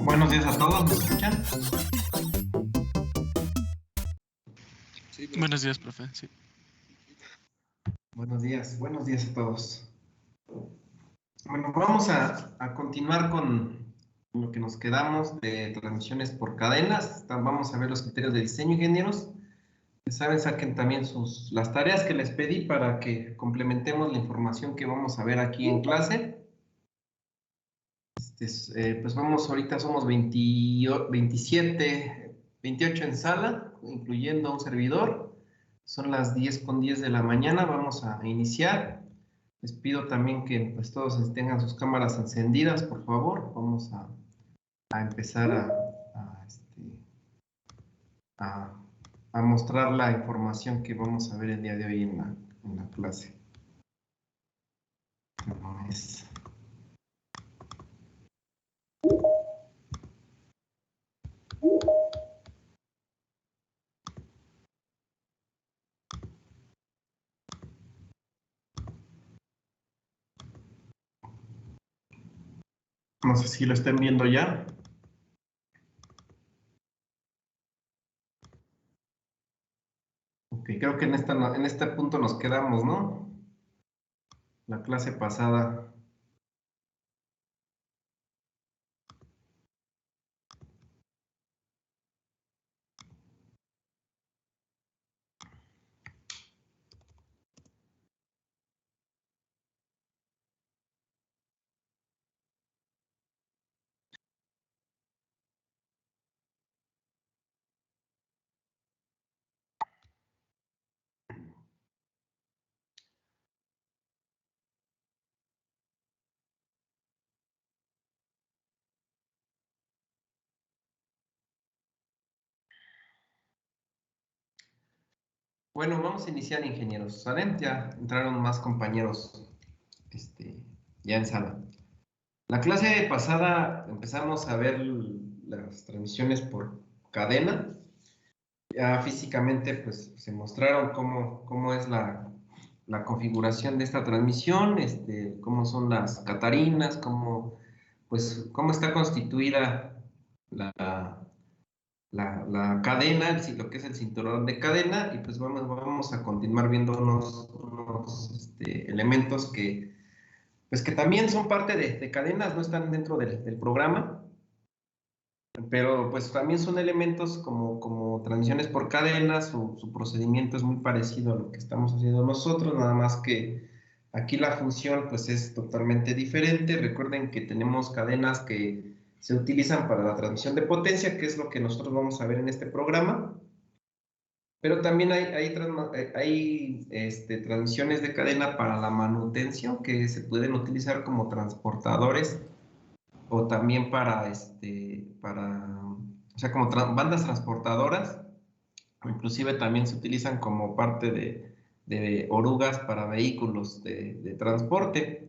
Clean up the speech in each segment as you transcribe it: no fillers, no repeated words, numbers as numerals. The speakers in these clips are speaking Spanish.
Buenos días a todos, ¿me escuchan? Sí, Buenos días, profe. Sí. Buenos días a todos. Bueno, vamos a continuar con lo que nos quedamos de transmisiones por cadenas. Vamos a ver los criterios de diseño, ingenieros. Ya saben, saquen también las tareas que les pedí para que complementemos la información que vamos a ver aquí en clase. Pues vamos, ahorita somos 27, 28 en sala, incluyendo un servidor. Son las 10:10 de la mañana, vamos a iniciar. Les pido también que pues, todos tengan sus cámaras encendidas, por favor. Vamos a empezar a mostrar la información que vamos a ver el día de hoy en la clase. No sé si lo estén viendo ya. Ok, creo que en este punto nos quedamos, ¿no? La clase pasada. Bueno, vamos a iniciar, ingenieros, ¿sale? Ya entraron más compañeros ya en sala. La clase pasada empezamos a ver las transmisiones por cadena. Ya físicamente pues se mostraron cómo es la configuración de esta transmisión, cómo son las catarinas, cómo está constituida la cadena, lo que es el cinturón de cadena, y pues vamos a continuar viendo unos elementos que también son parte de cadenas, no están dentro del programa, pero pues también son elementos como transmisiones por cadenas. Su procedimiento es muy parecido a lo que estamos haciendo nosotros, nada más que aquí la función pues es totalmente diferente. Recuerden que tenemos cadenas que se utilizan para la transmisión de potencia, que es lo que nosotros vamos a ver en este programa, pero también hay transmisiones de cadena para la manutención que se pueden utilizar como transportadores, o también o sea, como bandas transportadoras, o inclusive también se utilizan como parte de orugas para vehículos de transporte.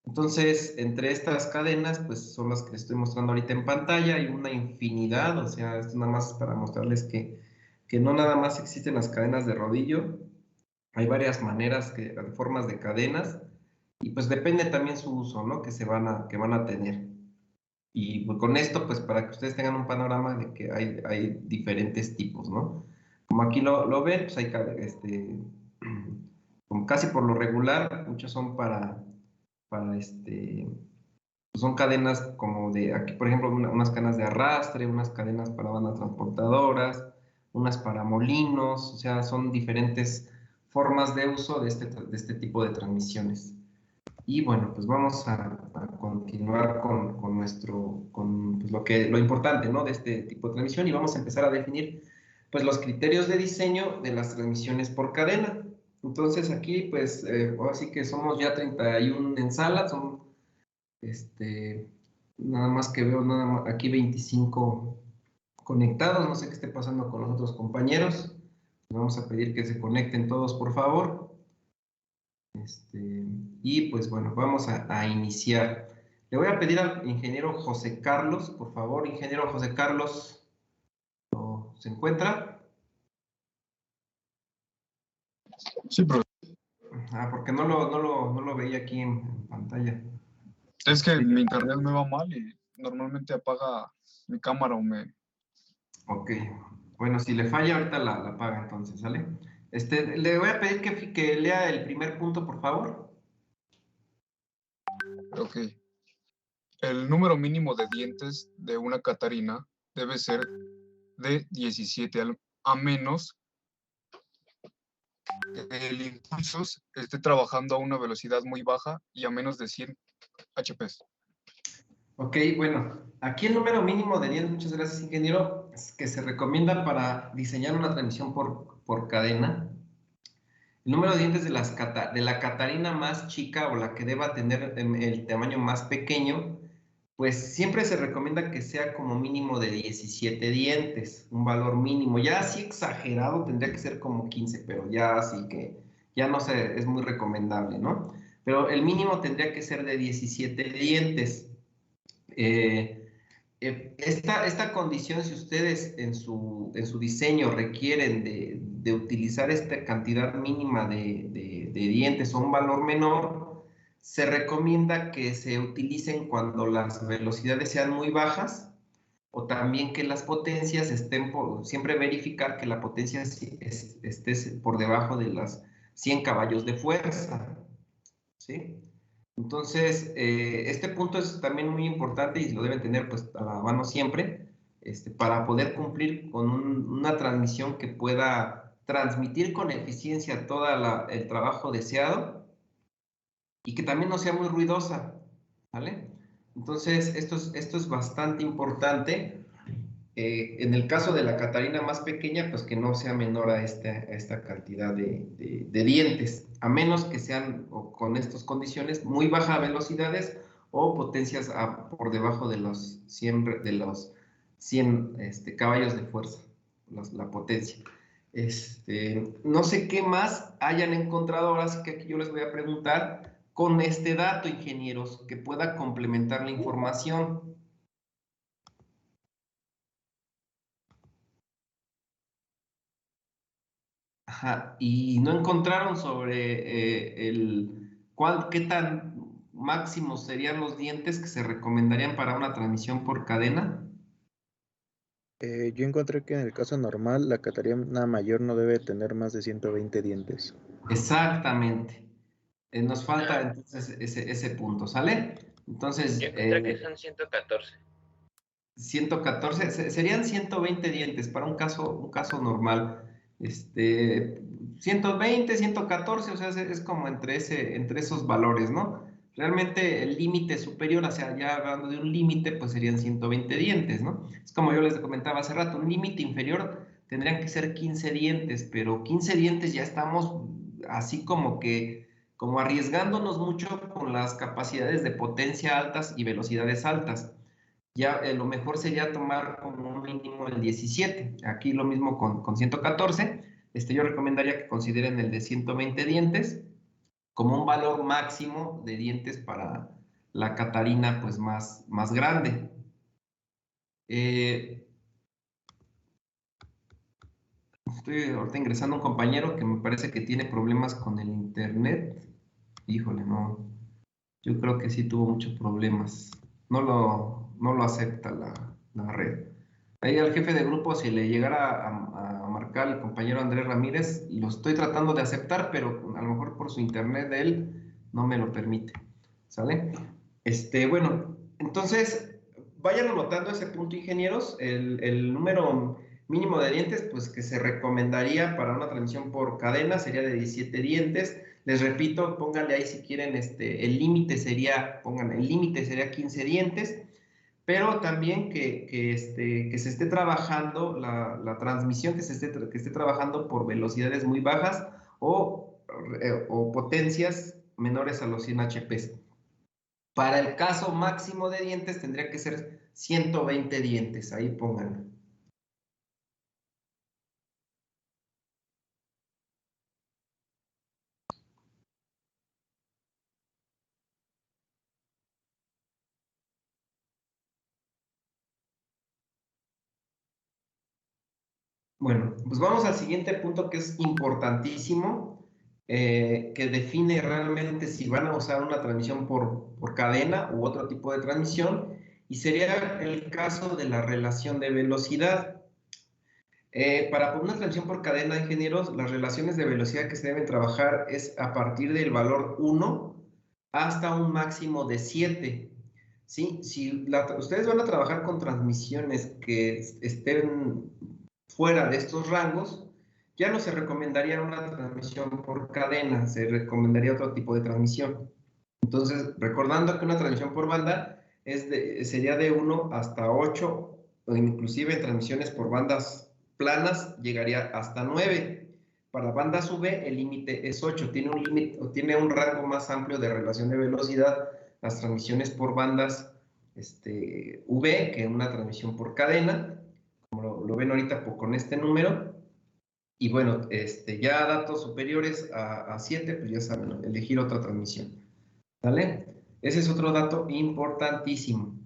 Entonces, entre estas cadenas, pues son las que les estoy mostrando ahorita en pantalla. Hay una infinidad, o sea, esto nada más para mostrarles que no nada más existen las cadenas de rodillo, hay varias maneras, formas de cadenas, y pues depende también su uso, ¿no? Que van a tener. Y pues, con esto, pues para que ustedes tengan un panorama de que hay diferentes tipos, ¿no? Como aquí lo ven, pues hay como casi por lo regular, muchos son pues son cadenas como aquí por ejemplo, unas cadenas de arrastre, unas cadenas para bandas transportadoras, unas para molinos, o sea, son diferentes formas de uso de este tipo de transmisiones. Y bueno, pues vamos a continuar con nuestro, con pues, lo importante, ¿no? De este tipo de transmisión y vamos a empezar a definir pues los criterios de diseño de las transmisiones por cadena. Entonces aquí pues ahora sí que somos ya 31 en sala, son nada más que veo nada más, aquí 25 conectados, no sé qué esté pasando con los otros compañeros. Vamos a pedir que se conecten todos, por favor. Y pues bueno, vamos a iniciar. Le voy a pedir al ingeniero José Carlos, por favor, ingeniero José Carlos, ¿se encuentra? Sí, pero Porque no lo veía aquí en pantalla. es que mi internet me va mal y normalmente apaga mi cámara o me... Ok, bueno, si le falla ahorita la apaga entonces, ¿sale? Le voy a pedir que lea el primer punto, por favor. Ok. El número mínimo de dientes de una catarina debe ser de 17 a menos que el impulso esté trabajando a una velocidad muy baja y a menos de 100 HPs. Ok, bueno, aquí el número mínimo de dientes, muchas gracias, ingeniero, es que se recomienda para diseñar una transmisión por cadena. El número de dientes de la catarina más chica o la que deba tener el tamaño más pequeño, pues siempre se recomienda que sea como mínimo de 17 dientes, un valor mínimo. Ya así exagerado tendría que ser como 15, pero ya así que ya no sé, es muy recomendable, ¿no? Pero el mínimo tendría que ser de 17 dientes. Esta condición, si ustedes en su diseño requieren de utilizar esta cantidad mínima de dientes o un valor menor, se recomienda que se utilicen cuando las velocidades sean muy bajas o también que las potencias estén siempre verificar que la potencia esté por debajo de las 100 caballos de fuerza, ¿sí? Entonces, este punto es también muy importante y lo deben tener pues a la mano siempre, para poder cumplir con una transmisión que pueda transmitir con eficiencia todo el trabajo deseado y que también no sea muy ruidosa, ¿vale? Entonces, esto es bastante importante. En el caso de la Catarina más pequeña, pues que no sea menor a esta cantidad de dientes, a menos que sean con estas condiciones muy bajas velocidades o potencias por debajo de los 100 caballos de fuerza, la potencia. No sé qué más hayan encontrado, ahora sí que aquí yo les voy a preguntar, con este dato, ingenieros, que pueda complementar la información. Ajá, y no encontraron sobre qué tan máximos serían los dientes que se recomendarían para una transmisión por cadena. Yo encontré que en el caso normal la catarina mayor no debe tener más de 120 dientes. Exactamente. Nos falta entonces ese punto, ¿sale? Entonces, Yo encontré que son 114. 114, serían 120 dientes para un caso normal. 120, 114, o sea, es como entre esos valores, ¿no? Realmente el límite superior, o sea, ya hablando de un límite, pues serían 120 dientes, ¿no? Es como yo les comentaba hace rato, un límite inferior tendrían que ser 15 dientes, pero 15 dientes ya estamos así como arriesgándonos mucho con las capacidades de potencia altas y velocidades altas. Ya lo mejor sería tomar como un mínimo el 17. Aquí lo mismo con 114. Yo recomendaría que consideren el de 120 dientes como un valor máximo de dientes para la Catarina pues más grande. Estoy ahorita ingresando a un compañero que me parece que tiene problemas con el internet. Híjole, no. Yo creo que sí tuvo muchos problemas. No lo acepta la red. Ahí al jefe de grupo, si le llegara a marcar el compañero Andrés Ramírez, lo estoy tratando de aceptar, pero a lo mejor por su internet de él no me lo permite. ¿Sale? Bueno, entonces vayan anotando ese punto, ingenieros. El número mínimo de dientes, pues que se recomendaría para una transmisión por cadena sería de 17 dientes. Les repito, pónganle ahí si quieren, el límite sería, pongan, el límite sería 15 dientes, pero también que se esté trabajando la transmisión, que esté trabajando por velocidades muy bajas o potencias menores a los 100 HP. Para el caso máximo de dientes tendría que ser 120 dientes, ahí pónganlo. Bueno, pues vamos al siguiente punto que es importantísimo, que define realmente si van a usar una transmisión por cadena u otro tipo de transmisión, y sería el caso de la relación de velocidad. Para una transmisión por cadena, ingenieros, las relaciones de velocidad que se deben trabajar es a partir del valor 1 hasta un máximo de 7. ¿Sí? Si ustedes van a trabajar con transmisiones que estén fuera de estos rangos, ya no se recomendaría una transmisión por cadena, se recomendaría otro tipo de transmisión. Entonces, recordando que una transmisión por banda sería de 1 hasta 8, o inclusive en transmisiones por bandas planas llegaría hasta 9. Para bandas V el límite es 8, tiene un rango más amplio de relación de velocidad las transmisiones por bandas V que una transmisión por cadena, como lo ven ahorita con este número. Y bueno, ya datos superiores a 7, pues ya saben, elegir otra transmisión. ¿Vale? Ese es otro dato importantísimo.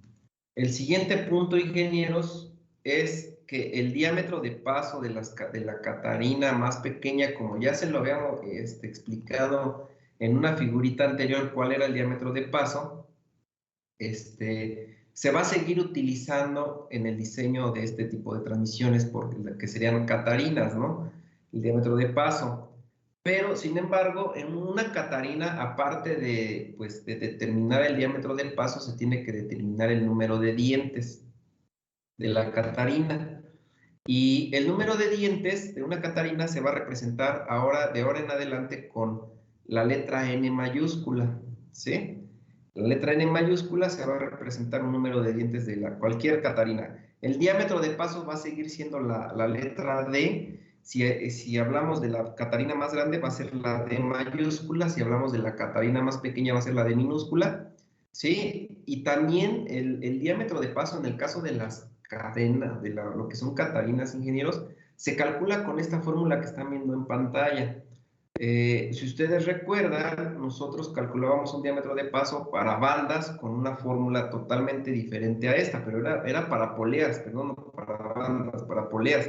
El siguiente punto, ingenieros, es que el diámetro de paso de la catarina más pequeña, como ya se lo habíamos explicado en una figurita anterior, cuál era el diámetro de paso, se va a seguir utilizando en el diseño de este tipo de transmisiones, que serían catarinas, ¿no? El diámetro de paso. Pero, sin embargo, en una catarina, aparte de determinar el diámetro del paso, se tiene que determinar el número de dientes de la catarina. Y el número de dientes de una catarina se va a representar de ahora en adelante con la letra N mayúscula, ¿sí? La letra N mayúscula se va a representar un número de dientes de cualquier catarina. El diámetro de paso va a seguir siendo la letra D. Si hablamos de la catarina más grande, va a ser la D mayúscula. Si hablamos de la catarina más pequeña, va a ser la D minúscula. ¿Sí? Y también el diámetro de paso en el caso de las cadenas, de lo que son catarinas, ingenieros, se calcula con esta fórmula que están viendo en pantalla. Si ustedes recuerdan, nosotros calculábamos un diámetro de paso para bandas con una fórmula totalmente diferente a esta, pero era para poleas, perdón, no para bandas, para poleas.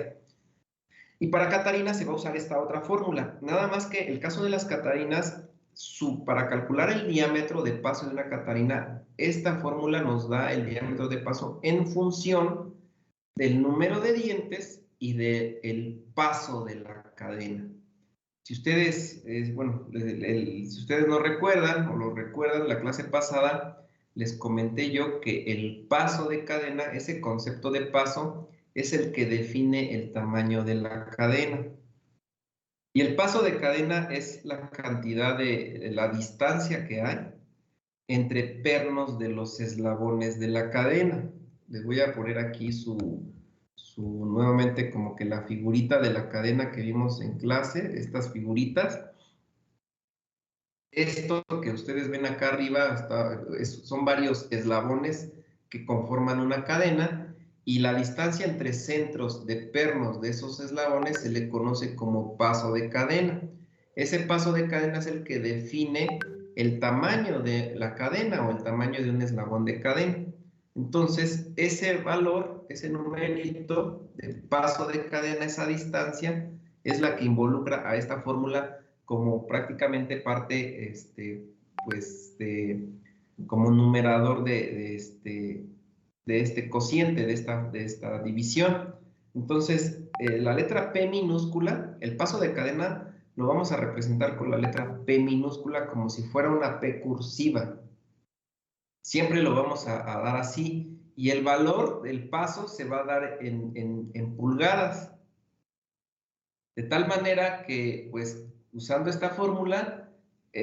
Y para catarinas se va a usar esta otra fórmula. Nada más que el caso de las catarinas, para calcular el diámetro de paso de una catarina, esta fórmula nos da el diámetro de paso en función del número de dientes y del paso de la cadena. Si ustedes, si ustedes no recuerdan o lo recuerdan, la clase pasada les comenté yo que el paso de cadena, ese concepto de paso, es el que define el tamaño de la cadena. Y el paso de cadena es la cantidad de la distancia que hay entre pernos de los eslabones de la cadena. Les voy a poner aquí nuevamente como que la figurita de la cadena que vimos en clase, estas figuritas. Esto que ustedes ven acá arriba son varios eslabones que conforman una cadena, y la distancia entre centros de pernos de esos eslabones se le conoce como paso de cadena. Ese paso de cadena es el que define el tamaño de la cadena o el tamaño de un eslabón de cadena. Entonces, ese valor, ese numerito de paso de cadena, esa distancia, es la que involucra a esta fórmula como prácticamente parte, como numerador de este cociente, de esta división. Entonces, la letra P minúscula, el paso de cadena, lo vamos a representar con la letra P minúscula como si fuera una P cursiva. Siempre lo vamos a dar así, y el valor del paso se va a dar en pulgadas. De tal manera que, pues, usando esta fórmula,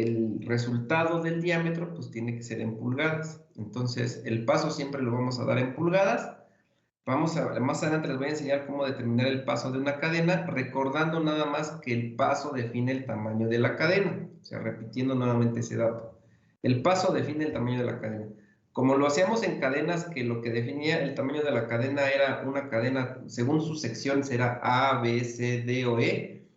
el resultado del diámetro pues tiene que ser en pulgadas. Entonces el paso siempre lo vamos a dar en pulgadas. Más adelante les voy a enseñar cómo determinar el paso de una cadena, recordando nada más que el paso define el tamaño de la cadena. O sea, repitiendo nuevamente ese dato. El paso define el tamaño de la cadena. Como lo hacíamos en cadenas, que lo que definía el tamaño de la cadena era una cadena, según su sección, será A, B, C, D o E.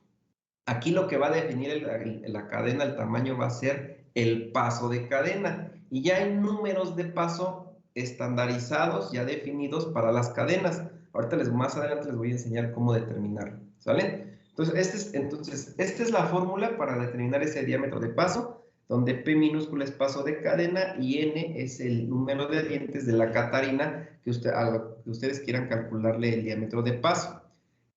Aquí lo que va a definir la cadena, el tamaño, va a ser el paso de cadena. Y ya hay números de paso estandarizados, ya definidos para las cadenas. Ahorita más adelante les voy a enseñar cómo determinarlo, ¿sale? Entonces, esta es la fórmula para determinar ese diámetro de paso, donde P minúscula es paso de cadena y N es el número de dientes de la catarina a lo que ustedes quieran calcularle el diámetro de paso.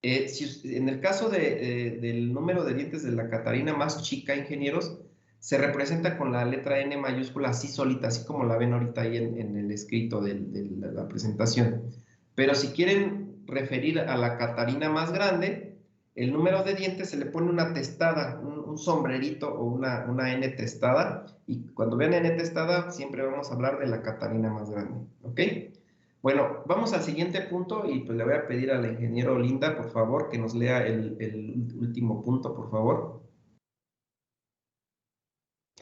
En el caso del número de dientes de la catarina más chica, ingenieros, se representa con la letra N mayúscula así solita, así como la ven ahorita ahí en el escrito de la presentación. Pero si quieren referir a la catarina más grande, el número de dientes se le pone una testada, un sombrerito o una N testada, y cuando vean N testada siempre vamos a hablar de la catarina más grande, ¿ok? Bueno, vamos al siguiente punto y pues le voy a pedir al ingeniero Linda, por favor, que nos lea el último punto, por favor.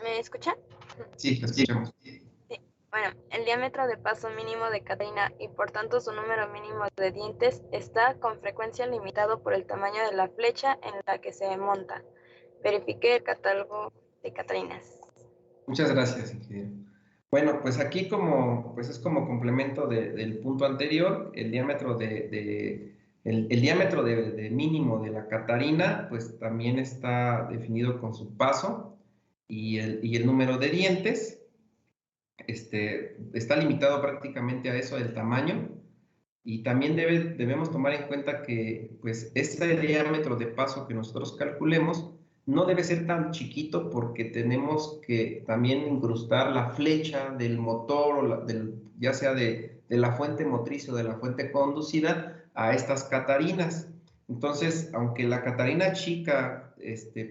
¿Me escuchan? Sí, lo escuchamos. Sí. Bueno, el diámetro de paso mínimo de catarina y por tanto su número mínimo de dientes está con frecuencia limitado por el tamaño de la flecha en la que se monta. Verifique el catálogo de catarinas. Muchas gracias, ingeniero. Bueno, pues aquí pues es como complemento del punto anterior, el diámetro el diámetro de mínimo de la catarina, pues también está definido con su paso y el número de dientes. Está limitado prácticamente a eso, el tamaño, y también debemos tomar en cuenta que pues este diámetro de paso que nosotros calculemos no debe ser tan chiquito porque tenemos que también incrustar la flecha del motor, o ya sea de la fuente motriz o de la fuente conducida a estas catarinas. Entonces, aunque la catarina chica,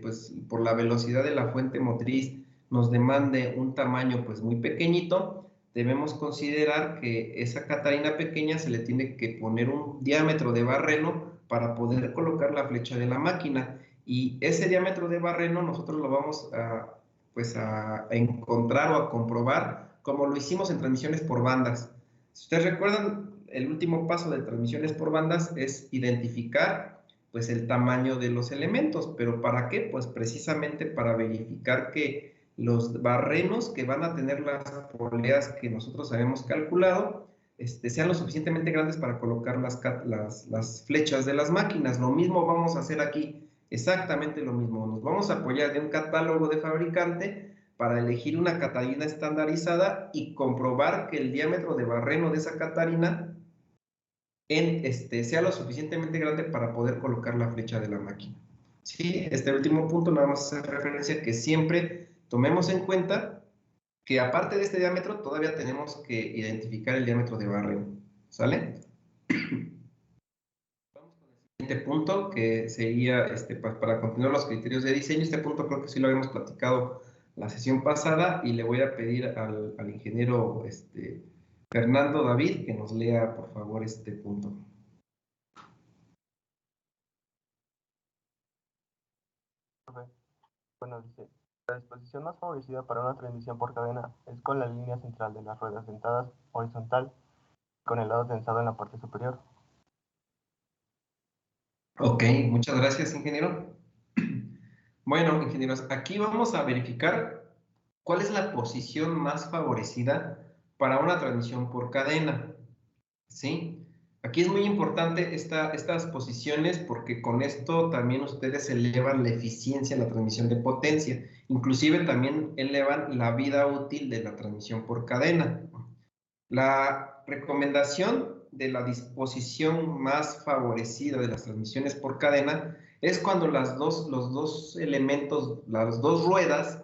pues por la velocidad de la fuente motriz nos demande un tamaño pues muy pequeñito, debemos considerar que esa catarina pequeña se le tiene que poner un diámetro de barreno para poder colocar la flecha de la máquina. Y ese diámetro de barreno nosotros lo vamos a encontrar o a comprobar como lo hicimos en transmisiones por bandas. Si ustedes recuerdan, el último paso de transmisiones por bandas es identificar pues el tamaño de los elementos. ¿Pero para qué? Pues precisamente para verificar que los barrenos que van a tener las poleas que nosotros habíamos calculado sean lo suficientemente grandes para colocar las flechas de las máquinas. Lo mismo vamos a hacer aquí, exactamente lo mismo. Nos vamos a apoyar de un catálogo de fabricante para elegir una catarina estandarizada y comprobar que el diámetro de barreno de esa catarina sea lo suficientemente grande para poder colocar la flecha de la máquina. Sí, este último punto nada más hace referencia que siempre tomemos en cuenta que aparte de este diámetro todavía tenemos que identificar el diámetro de barreno, ¿sale? Vamos con el siguiente punto que sería para continuar los criterios de diseño. Este punto creo que sí lo habíamos platicado la sesión pasada y le voy a pedir al ingeniero Fernando David que nos lea por favor este punto. Bueno, dice, la disposición más favorecida para una transmisión por cadena es con la línea central de las ruedas dentadas horizontal con el lado tensado en la parte superior. Ok, muchas gracias, ingeniero. Bueno, ingenieros, aquí vamos a verificar cuál es la posición más favorecida para una transmisión por cadena, ¿sí? Aquí es muy importante estas posiciones porque con esto también ustedes elevan la eficiencia en la transmisión de potencia. Inclusive también elevan la vida útil de la transmisión por cadena. La recomendación de la disposición más favorecida de las transmisiones por cadena es cuando los dos elementos, las dos ruedas,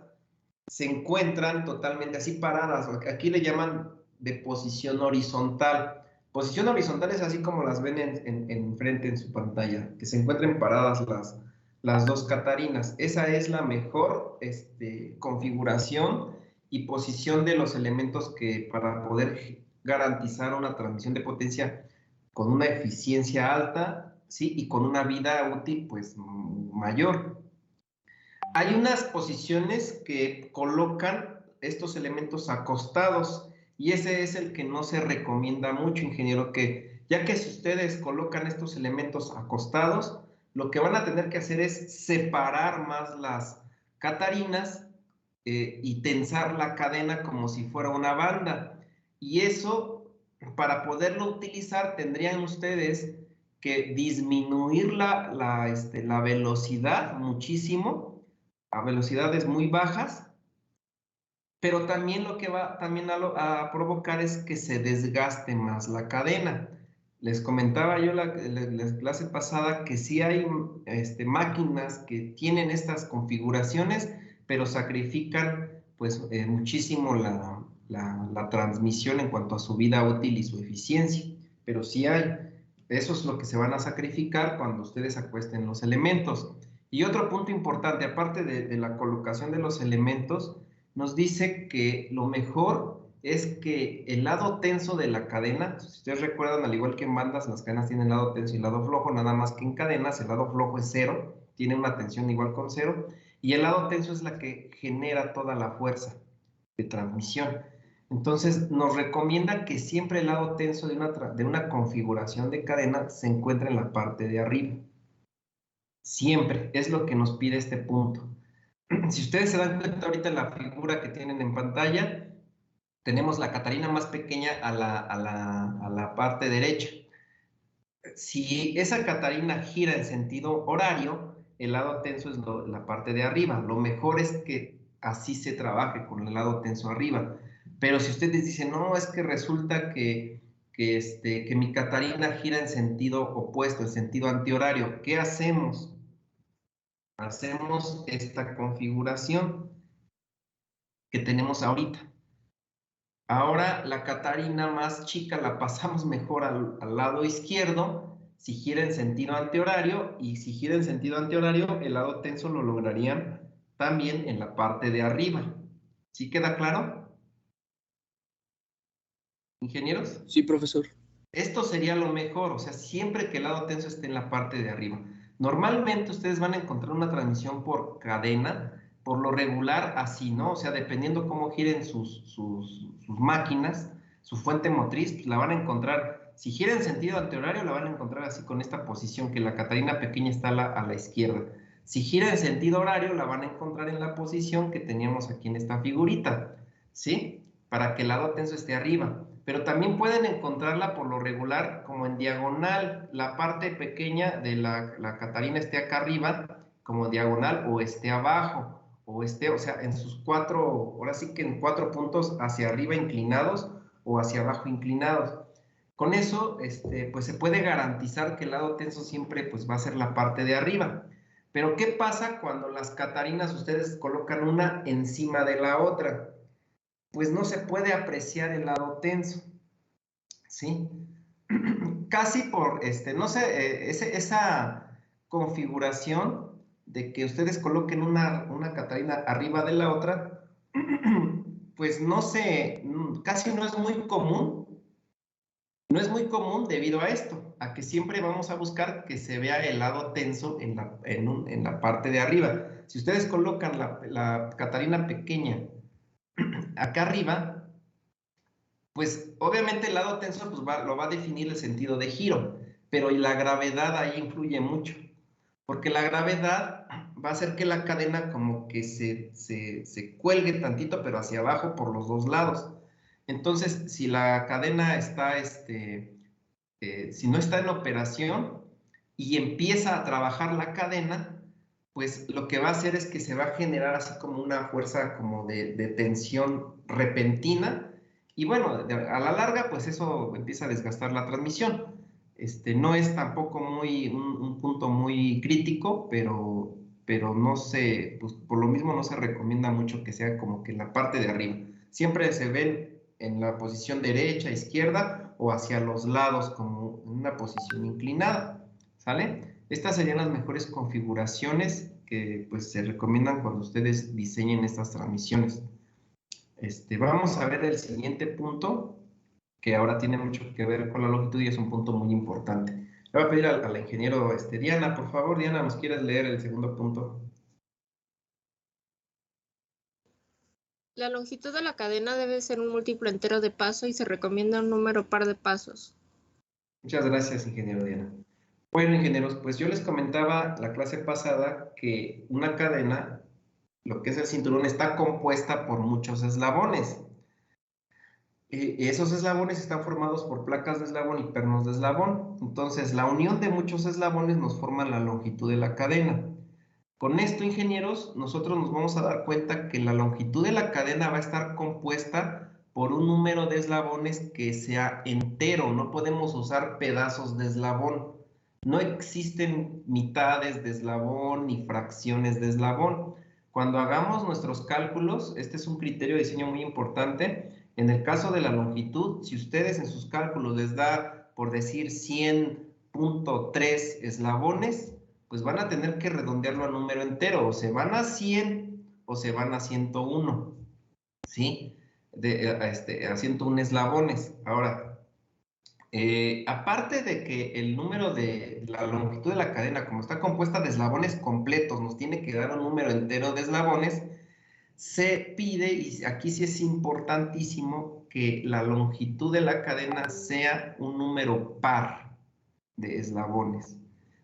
se encuentran totalmente así paradas. Aquí le llaman de posición horizontal. Posición horizontal es así como las ven enfrente en su pantalla, que se encuentren paradas las dos catarinas. Esa es la mejor configuración y posición de los elementos que para poder garantizar una transmisión de potencia con una eficiencia alta, ¿sí? Y con una vida útil pues mayor. Hay unas posiciones que colocan estos elementos acostados y ese es el que no se recomienda mucho, ingeniero, que ya que si ustedes colocan estos elementos acostados, lo que van a tener que hacer es separar más las catarinas y tensar la cadena como si fuera una banda. Y eso, para poderlo utilizar, tendrían ustedes que disminuir la velocidad muchísimo, a velocidades muy bajas, pero también lo que va también a provocar es que se desgaste más la cadena. Les comentaba yo la clase pasada que sí hay máquinas que tienen estas configuraciones, pero sacrifican pues muchísimo la transmisión en cuanto a su vida útil y su eficiencia, pero sí hay. Eso es lo que se van a sacrificar cuando ustedes acuesten los elementos. Y otro punto importante, aparte de la colocación de los elementos, nos dice que lo mejor es que el lado tenso de la cadena, si ustedes recuerdan, al igual que en bandas, las cadenas tienen lado tenso y lado flojo, nada más que en cadenas el lado flojo es 0, tiene una tensión igual con 0, y el lado tenso es la que genera toda la fuerza de transmisión. Entonces, nos recomienda que siempre el lado tenso de una configuración de cadena se encuentre en la parte de arriba. Siempre, es lo que nos pide este punto. Si ustedes se dan cuenta ahorita en la figura que tienen en pantalla, tenemos la catarina más pequeña a la parte derecha. Si esa catarina gira en sentido horario, el lado tenso es la parte de arriba. Lo mejor es que así se trabaje con el lado tenso arriba. Pero si ustedes dicen, no, es que resulta que mi catarina gira en sentido opuesto, en sentido antihorario, ¿qué hacemos? Hacemos esta configuración que tenemos ahorita. Ahora la catarina más chica la pasamos mejor al lado izquierdo si gira en sentido antihorario, y si gira en sentido antihorario el lado tenso lo lograrían también en la parte de arriba. ¿Sí queda claro, ingenieros? Sí, profesor. Esto sería lo mejor, o sea, siempre que el lado tenso esté en la parte de arriba. Normalmente ustedes van a encontrar una transmisión por cadena, por lo regular así, ¿no? O sea, dependiendo cómo giren sus máquinas, su fuente motriz, pues la van a encontrar, si gira en sentido antihorario, la van a encontrar así con esta posición, que la catarina pequeña está a la izquierda. Si gira en sentido horario, la van a encontrar en la posición que teníamos aquí en esta figurita, ¿sí? Para que el lado tenso esté arriba. Pero también pueden encontrarla por lo regular como en diagonal, la parte pequeña de la catarina esté acá arriba como diagonal, o esté abajo, o sea, en sus ahora sí que en 4 puntos hacia arriba inclinados o hacia abajo inclinados. Con eso, pues se puede garantizar que el lado tenso siempre pues va a ser la parte de arriba. Pero ¿qué pasa cuando las catarinas ustedes colocan una encima de la otra? Pues no se puede apreciar el lado tenso, ¿sí? Casi por, no sé, esa configuración de que ustedes coloquen una catarina arriba de la otra, pues casi no es muy común. No es muy común debido a esto, a que siempre vamos a buscar que se vea el lado tenso en la parte de arriba. Si ustedes colocan la catarina pequeña acá arriba, pues obviamente el lado tenso pues lo va a definir el sentido de giro, pero la gravedad ahí influye mucho, porque la gravedad va a hacer que la cadena como que se cuelgue tantito, pero hacia abajo por los dos lados. Entonces, si la cadena está, si no está en operación y empieza a trabajar la cadena, pues lo que va a hacer es que se va a generar así como una fuerza como de tensión repentina, y bueno, a la larga pues eso empieza a desgastar la transmisión. No es tampoco un punto muy crítico, pero no se, pues por lo mismo no se recomienda mucho que sea como que en la parte de arriba. Siempre se ven en la posición derecha, izquierda o hacia los lados como en una posición inclinada, ¿sale? Estas serían las mejores configuraciones que pues se recomiendan cuando ustedes diseñen estas transmisiones. Vamos a ver el siguiente punto, que ahora tiene mucho que ver con la longitud y es un punto muy importante. Le voy a pedir a la ingeniero Diana, por favor, Diana, ¿nos quieres leer el segundo punto? La longitud de la cadena debe ser un múltiplo entero de paso y se recomienda un número par de pasos. Muchas gracias, ingeniero Diana. Bueno, ingenieros, pues yo les comentaba la clase pasada que una cadena, lo que es el cinturón, está compuesta por muchos eslabones. Esos eslabones están formados por placas de eslabón y pernos de eslabón. Entonces, la unión de muchos eslabones nos forma la longitud de la cadena. Con esto, ingenieros, nosotros nos vamos a dar cuenta que la longitud de la cadena va a estar compuesta por un número de eslabones que sea entero. No podemos usar pedazos de eslabón. No existen mitades de eslabón ni fracciones de eslabón. Cuando hagamos nuestros cálculos, este es un criterio de diseño muy importante. En el caso de la longitud, si ustedes en sus cálculos les da, por decir, 100.3 eslabones, pues van a tener que redondearlo a número entero, o se van a 100 o se van a 101, ¿sí? A 101 eslabones. Ahora, aparte de que el número de la longitud de la cadena, como está compuesta de eslabones completos, nos tiene que dar un número entero de eslabones, se pide, y aquí sí es importantísimo, que la longitud de la cadena sea un número par de eslabones.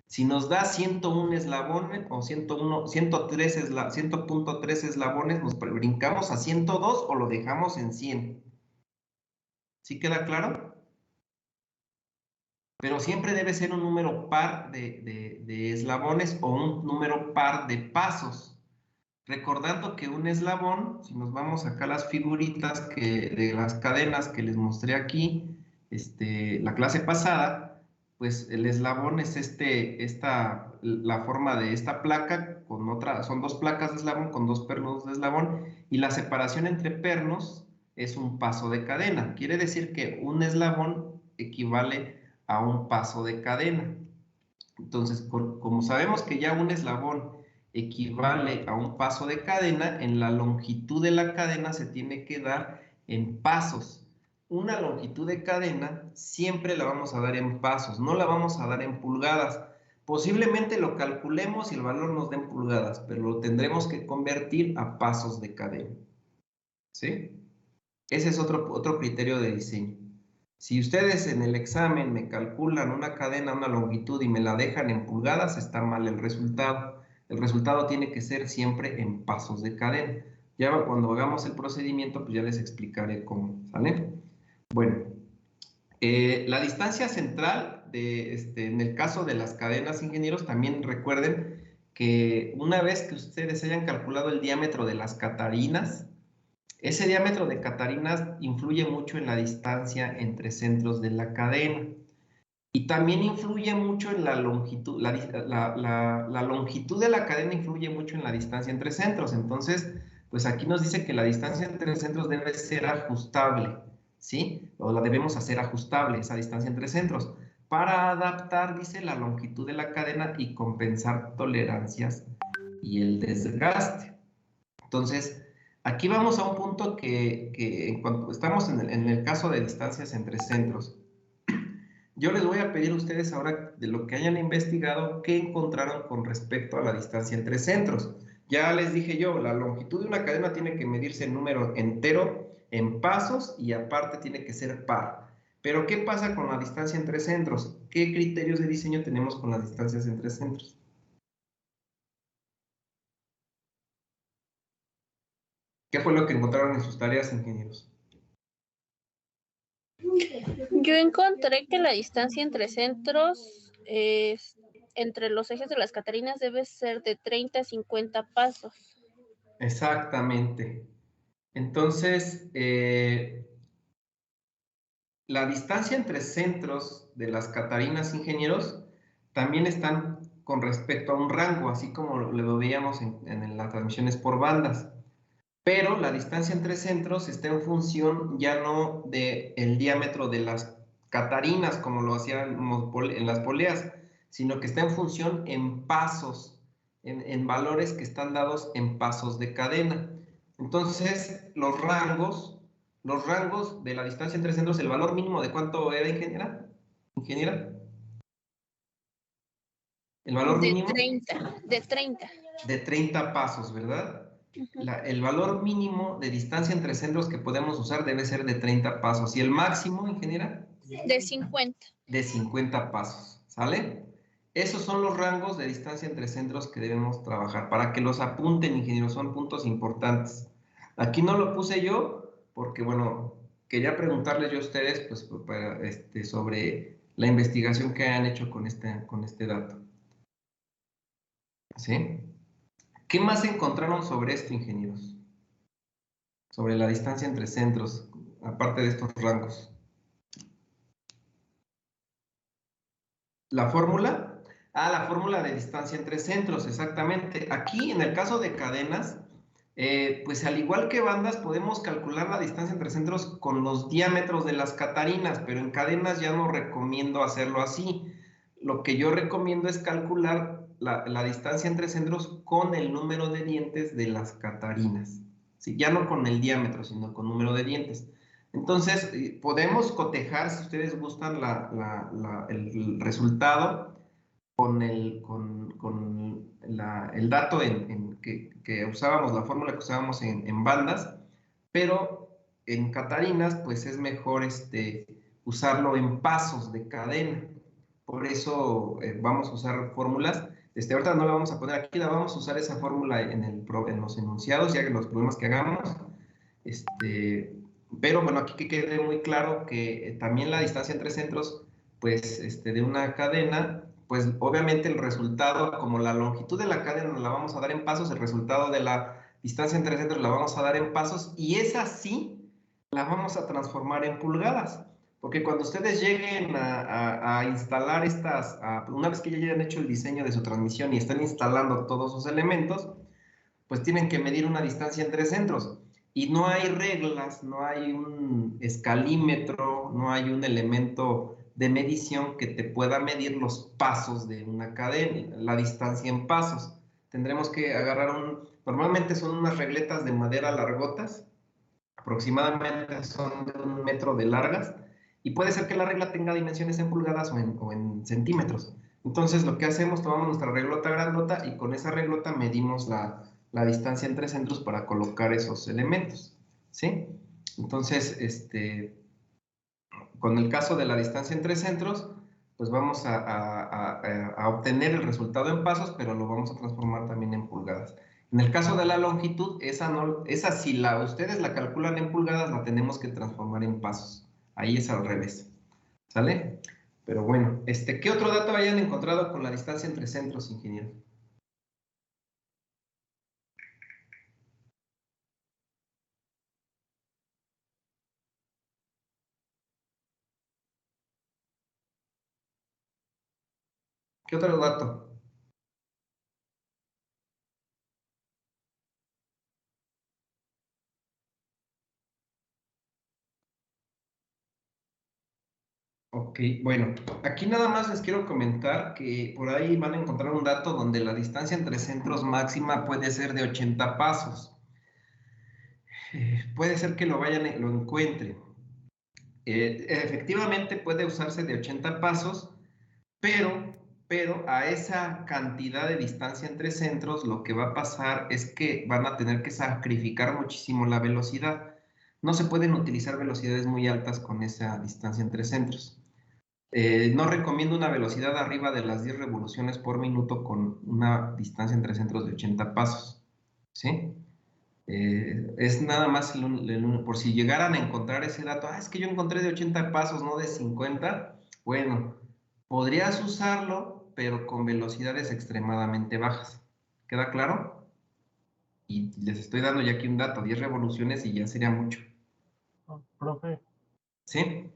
Si nos da 101 eslabones o 100.3 eslabones, nos brincamos a 102 o lo dejamos en 100. ¿Sí queda claro? Pero siempre debe ser un número par de eslabones o un número par de pasos. Recordando que un eslabón, si nos vamos acá a las figuritas de las cadenas que les mostré aquí, la clase pasada, pues el eslabón es la forma de esta placa con otra, son dos placas de eslabón con dos pernos de eslabón, y la separación entre pernos es un paso de cadena. Quiere decir que un eslabón equivale a un paso de cadena. Entonces, como sabemos que ya un eslabón equivale a un paso de cadena, en la longitud de la cadena se tiene que dar en pasos. Una longitud de cadena siempre la vamos a dar en pasos, no la vamos a dar en pulgadas. Posiblemente lo calculemos y el valor nos dé en pulgadas, pero lo tendremos que convertir a pasos de cadena. ¿Sí? Ese es otro criterio de diseño. Si ustedes en el examen me calculan una cadena, una longitud y me la dejan en pulgadas, está mal el resultado. El resultado tiene que ser siempre en pasos de cadena. Ya cuando hagamos el procedimiento, pues ya les explicaré cómo, ¿sale? Bueno, la distancia central, en el caso de las cadenas, ingenieros, también recuerden que una vez que ustedes hayan calculado el diámetro de las catarinas, ese diámetro de catarinas influye mucho en la distancia entre centros de la cadena. Y también influye mucho en la longitud, la longitud de la cadena influye mucho en la distancia entre centros. Entonces, pues aquí nos dice que la distancia entre centros debe ser ajustable, ¿sí? O la debemos hacer ajustable, esa distancia entre centros, para adaptar, dice, la longitud de la cadena y compensar tolerancias y el desgaste. Entonces, aquí vamos a un punto que en cuanto estamos en el caso de distancias entre centros, yo les voy a pedir a ustedes ahora, de lo que hayan investigado, qué encontraron con respecto a la distancia entre centros. Ya les dije yo, la longitud de una cadena tiene que medirse en número entero, en pasos, y aparte tiene que ser par. Pero, ¿qué pasa con la distancia entre centros? ¿Qué criterios de diseño tenemos con las distancias entre centros? ¿Qué fue lo que encontraron en sus tareas, ingenieros? Yo encontré que la distancia entre centros entre los ejes de las catarinas debe ser de 30 a 50 pasos. Exactamente. Entonces, la distancia entre centros de las catarinas, ingenieros, también están con respecto a un rango, así como lo veíamos en las transmisiones por bandas. Pero la distancia entre centros está en función ya no del diámetro de las catarinas, como lo hacíamos en las poleas, sino que está en función en pasos, en valores que están dados en pasos de cadena. Entonces, los rangos de la distancia entre centros, ¿el valor mínimo de cuánto era, ingeniera? ¿Ingeniera? ¿El valor De mínimo? 30, de 30. De 30 pasos, ¿verdad? Ujú. El valor mínimo de distancia entre centros que podemos usar debe ser de 30 pasos. ¿Y el máximo, ingeniera? De 50. De 50 pasos, ¿sale? Esos son los rangos de distancia entre centros que debemos trabajar. Para que los apunten, ingenieros, son puntos importantes. Aquí no lo puse yo porque, bueno, quería preguntarles yo a ustedes pues, sobre la investigación que han hecho con este dato. ¿Sí? ¿Qué más encontraron sobre esto, ingenieros? Sobre la distancia entre centros, aparte de estos rangos. ¿La fórmula? Ah, la fórmula de distancia entre centros, exactamente. Aquí, en el caso de cadenas, pues al igual que bandas, podemos calcular la distancia entre centros con los diámetros de las catarinas, pero en cadenas ya no recomiendo hacerlo así. Lo que yo recomiendo es calcular la distancia entre centros con el número de dientes de las catarinas. ¿Sí? Ya no con el diámetro, sino con número de dientes. Entonces, podemos cotejar, si ustedes gustan, el resultado con el dato que usábamos, la fórmula que usábamos en bandas, pero en catarinas, pues es mejor usarlo en pasos de cadena. Por eso vamos a usar fórmulas. Ahorita no la vamos a poner aquí, la vamos a usar esa fórmula en los enunciados, ya que los problemas que hagamos. Pero bueno, aquí que quede muy claro que también la distancia entre centros, pues, de una cadena, pues obviamente el resultado, como la longitud de la cadena la vamos a dar en pasos, el resultado de la distancia entre centros la vamos a dar en pasos, y esa sí la vamos a transformar en pulgadas. Porque cuando ustedes lleguen a instalar una vez que ya hayan hecho el diseño de su transmisión y están instalando todos sus elementos, pues tienen que medir una distancia entre centros. Y no hay reglas, no hay un escalímetro, no hay un elemento de medición que te pueda medir los pasos de una cadena, la distancia en pasos. Tendremos que agarrar normalmente son unas regletas de madera largotas, aproximadamente son de 1 metro de largas, y puede ser que la regla tenga dimensiones en pulgadas o en centímetros. Entonces lo que hacemos, tomamos nuestra reglota grandota y con esa reglota medimos la distancia entre centros para colocar esos elementos, ¿sí? Entonces, con el caso de la distancia entre centros, pues vamos a obtener el resultado en pasos, pero lo vamos a transformar también en pulgadas. En el caso de la longitud, esa si ustedes la calculan en pulgadas, la tenemos que transformar en pasos. Ahí es al revés, ¿sale? Pero bueno, ¿qué otro dato hayan encontrado con la distancia entre centros, ingeniero? ¿Qué otro dato? Ok, bueno, aquí nada más les quiero comentar que por ahí van a encontrar un dato donde la distancia entre centros máxima puede ser de 80 pasos. Puede ser que lo encuentren. Efectivamente puede usarse de 80 pasos, pero a esa cantidad de distancia entre centros lo que va a pasar es que van a tener que sacrificar muchísimo la velocidad. No se pueden utilizar velocidades muy altas con esa distancia entre centros. No recomiendo una velocidad arriba de las 10 revoluciones por minuto con una distancia entre centros de 80 pasos, ¿sí? Es nada más por si llegaran a encontrar ese dato, es que yo encontré de 80 pasos, no de 50, bueno, podrías usarlo, pero con velocidades extremadamente bajas. ¿Queda claro? Y les estoy dando ya aquí un dato, 10 revoluciones y ya sería mucho. Profe, ¿Sí?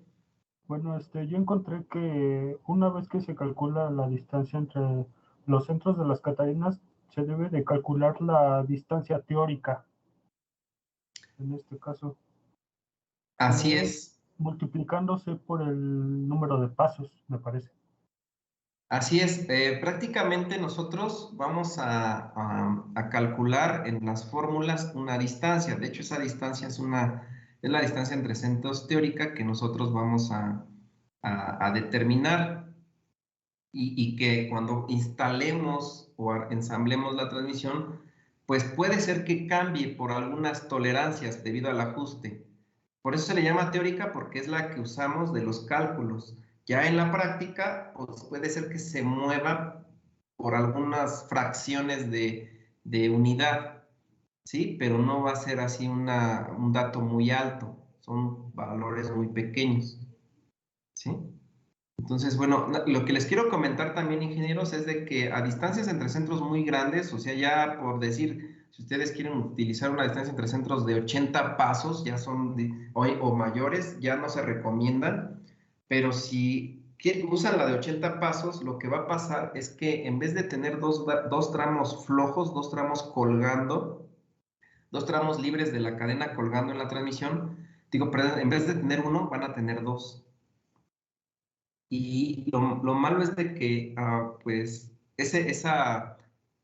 bueno, yo encontré que una vez que se calcula la distancia entre los centros de las catarinas, se debe de calcular la distancia teórica, en este caso. Así es. Multiplicándose por el número de pasos, me parece. Así es, prácticamente nosotros vamos a calcular en las fórmulas una distancia. De hecho, esa distancia es la distancia entre centros teórica que nosotros vamos a determinar y que cuando instalemos o ensamblemos la transmisión, pues puede ser que cambie por algunas tolerancias debido al ajuste. Por eso se le llama teórica, porque es la que usamos de los cálculos. Ya en la práctica, pues puede ser que se mueva por algunas fracciones de unidad, ¿sí? Pero no va a ser así un dato muy alto, son valores muy pequeños, ¿sí? Entonces, bueno, lo que les quiero comentar también, ingenieros, es de que a distancias entre centros muy grandes, o sea, ya por decir, si ustedes quieren utilizar una distancia entre centros de 80 pasos, ya son o mayores, ya no se recomiendan, pero si usan la de 80 pasos, lo que va a pasar es que en vez de tener dos tramos flojos, dos tramos colgando, dos tramos libres de la cadena colgando en la transmisión, digo, perdón, en vez de tener uno, van a tener dos. Y lo malo es de que, pues, esa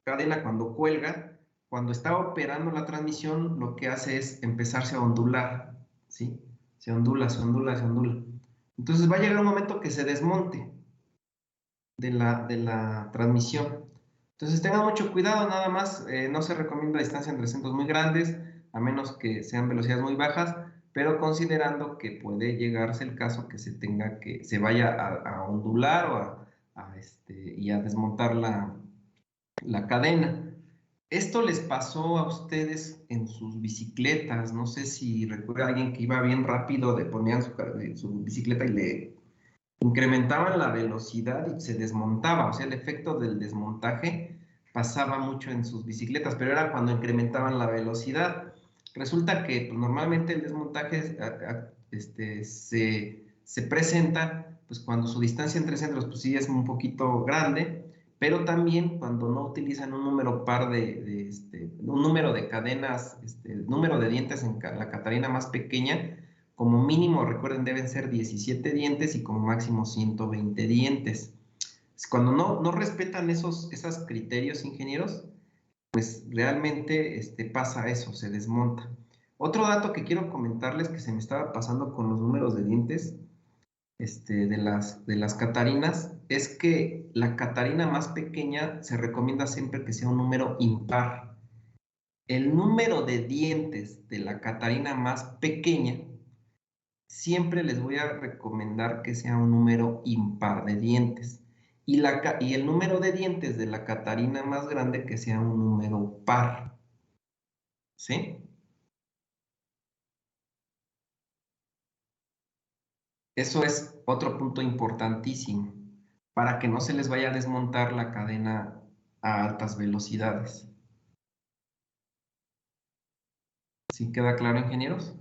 cadena cuando cuelga, cuando está operando la transmisión, lo que hace es empezarse a ondular, ¿sí? Se ondula, se ondula, se ondula. Entonces va a llegar un momento que se desmonte de la transmisión. Entonces tengan mucho cuidado, nada más, no se recomienda distancia entre centros muy grandes, a menos que sean velocidades muy bajas, pero considerando que puede llegarse el caso que se vaya a ondular y a desmontar la cadena. Esto les pasó a ustedes en sus bicicletas, no sé si recuerda alguien que iba bien rápido, ponían su bicicleta y le incrementaban la velocidad y se desmontaba, o sea, el efecto del desmontaje pasaba mucho en sus bicicletas, pero era cuando incrementaban la velocidad. Resulta que pues, normalmente el desmontaje se presenta pues, cuando su distancia entre centros pues, sí es un poquito grande, pero también cuando no utilizan un número par un número de cadenas, número de dientes en la Catarina más pequeña, como mínimo, recuerden, deben ser 17 dientes y como máximo 120 dientes. Cuando no respetan esos criterios, ingenieros, pues realmente pasa eso, se desmonta. Otro dato que quiero comentarles que se me estaba pasando con los números de dientes de las Catarinas es que la Catarina más pequeña se recomienda siempre que sea un número impar. El número de dientes de la Catarina más pequeña siempre les voy a recomendar que sea un número impar de dientes. Y el número de dientes de la Catarina más grande que sea un número par. ¿Sí? Eso es otro punto importantísimo para que no se les vaya a desmontar la cadena a altas velocidades. ¿Sí queda claro, ingenieros?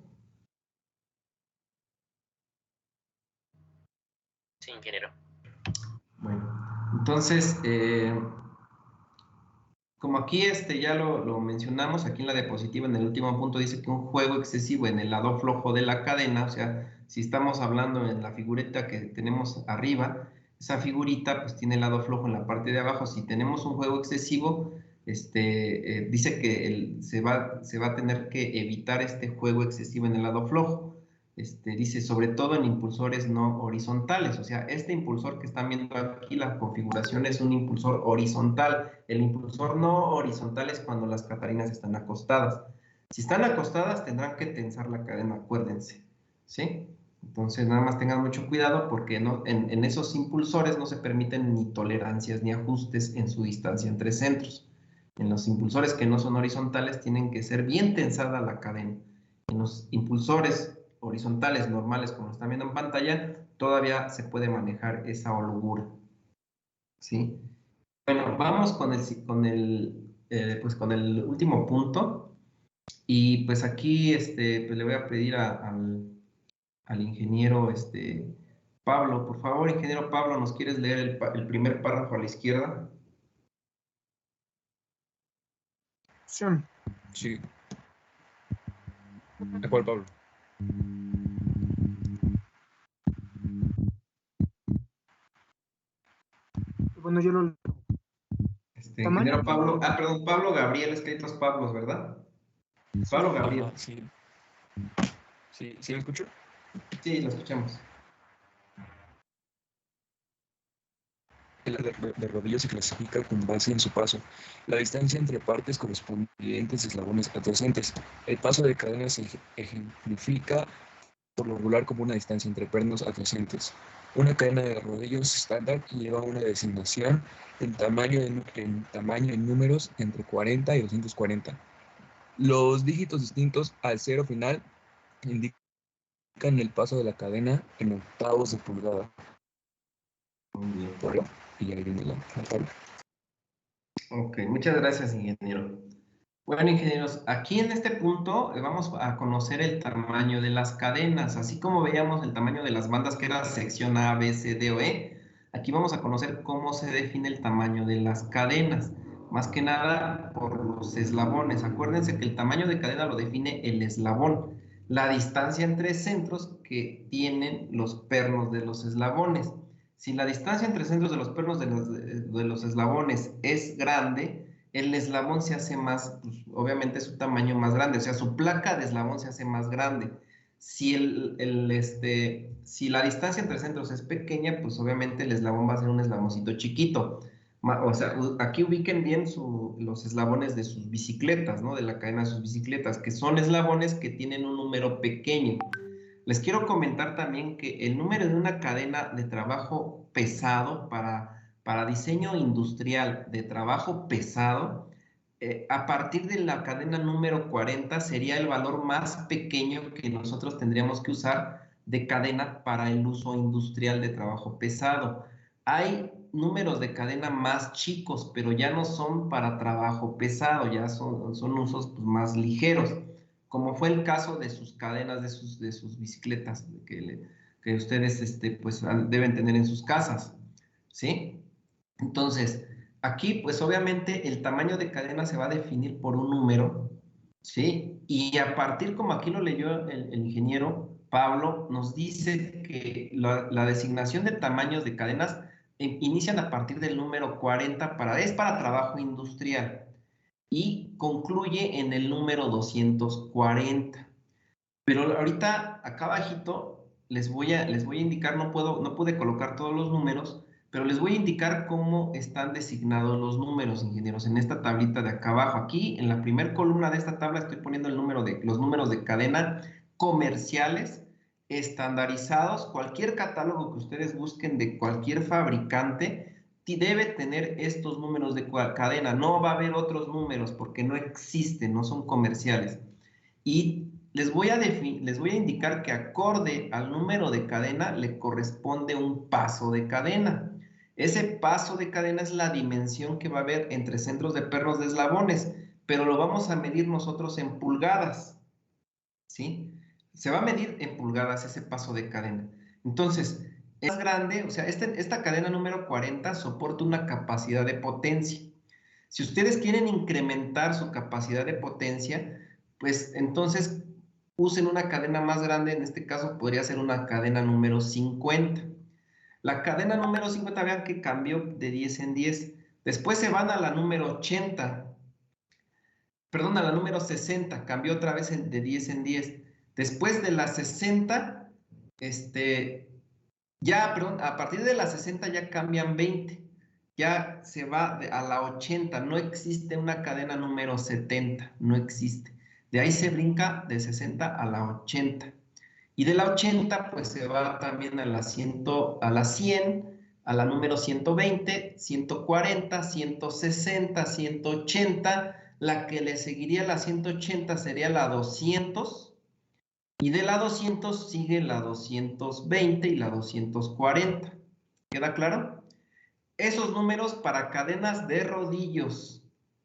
Sí, ingeniero. Bueno, entonces, como aquí ya lo mencionamos, aquí en la diapositiva, en el último punto, dice que un juego excesivo en el lado flojo de la cadena, o sea, si estamos hablando en la figurita que tenemos arriba, esa figurita pues tiene el lado flojo en la parte de abajo. Si tenemos un juego excesivo, dice que se va a tener que evitar este juego excesivo en el lado flojo. Dice sobre todo en impulsores no horizontales, o sea, este impulsor que están viendo aquí, la configuración es un impulsor horizontal. El impulsor no horizontal es cuando las Catarinas están acostadas. Si están acostadas tendrán que tensar la cadena, acuérdense, ¿sí? Entonces nada más tengan mucho cuidado porque en esos impulsores no se permiten ni tolerancias ni ajustes en su distancia entre centros. En los impulsores que no son horizontales tienen que ser bien tensada la cadena. En los impulsores horizontales normales, como están viendo en pantalla, todavía se puede manejar esa holgura, ¿sí? Bueno, vamos con el último punto. Y pues aquí pues le voy a pedir al ingeniero Pablo. Por favor, ingeniero Pablo, ¿nos quieres leer el primer párrafo a la izquierda? Sí. ¿A cuál, Pablo? Bueno, yo lo... Ingeniero Pablo, perdón, Pablo Gabriel, es que hay dos Pablos, ¿verdad? Pablo Gabriel. Ajá, sí. ¿Sí me escucho? Sí, lo escuchamos. El de rodillos se clasifica con base en su paso. La distancia entre partes correspondientes eslabones adyacentes. El paso de cadena se ejemplifica por lo regular como una distancia entre pernos adyacentes. Una cadena de rodillos estándar lleva una designación en tamaño en números entre 40 y 240. Los dígitos distintos al cero final indican el paso de la cadena en octavos de pulgada. Muy bien. Y ahí viene la tabla. Ok, muchas gracias, ingeniero. Bueno, ingenieros, aquí en este punto vamos a conocer el tamaño de las cadenas, así como veíamos el tamaño de las bandas que era sección A, B, C, D o E, aquí vamos a conocer cómo se define el tamaño de las cadenas, más que nada por los eslabones. Acuérdense que el tamaño de cadena lo define el eslabón, la distancia entre centros que tienen los pernos de los eslabones. Si la distancia entre centros de los pernos de los eslabones es grande, el eslabón se hace más, pues, obviamente su tamaño más grande, o sea, su placa de eslabón se hace más grande. Si, si la distancia entre centros es pequeña, pues obviamente el eslabón va a ser un eslaboncito chiquito. O sea, aquí ubiquen bien los eslabones de sus bicicletas, ¿no? De la cadena de sus bicicletas, que son eslabones que tienen un número pequeño. Les quiero comentar también que el número de una cadena de trabajo pesado para diseño industrial de trabajo pesado, a partir de la cadena número 40 sería el valor más pequeño que nosotros tendríamos que usar de cadena para el uso industrial de trabajo pesado. Hay números de cadena más chicos, pero ya no son para trabajo pesado, ya son usos pues, más ligeros, como fue el caso de sus cadenas de sus bicicletas que ustedes pues, deben tener en sus casas, ¿sí? Entonces, aquí pues obviamente el tamaño de cadena se va a definir por un número, ¿sí? Y a partir, como aquí lo leyó el ingeniero Pablo, nos dice que la designación de tamaños de cadenas inician a partir del número 40, es para trabajo industrial y concluye en el número 240. Pero ahorita acá abajito les voy a indicar, no pude colocar todos los números, pero les voy a indicar cómo están designados los números, ingenieros, en esta tablita de acá abajo. Aquí, en la primera columna de esta tabla, estoy poniendo los números de cadena comerciales, estandarizados. Cualquier catálogo que ustedes busquen de cualquier fabricante debe tener estos números de cadena. No va a haber otros números porque no existen, no son comerciales. Y les voy a indicar que acorde al número de cadena le corresponde un paso de cadena. Ese paso de cadena es la dimensión que va a haber entre centros de pernos de eslabones, pero lo vamos a medir nosotros en pulgadas, ¿sí? Se va a medir en pulgadas ese paso de cadena. Entonces, es más grande, o sea, esta cadena número 40 soporta una capacidad de potencia. Si ustedes quieren incrementar su capacidad de potencia, pues entonces usen una cadena más grande, en este caso podría ser una cadena número 50. La cadena número 50, vean que cambió de 10 en 10. Después se van a la número 80, perdón, a la número 60, cambió otra vez de 10 en 10. Después de la 60, a partir de la 60 ya cambian 20. Ya se va a la 80, no existe una cadena número 70, no existe. De ahí se brinca de 60 a la 80. Y de la 80 pues se va también a la 100, a la número 120, 140, 160, 180. La que le seguiría a la 180 sería la 200. Y de la 200 sigue la 220 y la 240. ¿Queda claro? Esos números para cadenas de rodillos,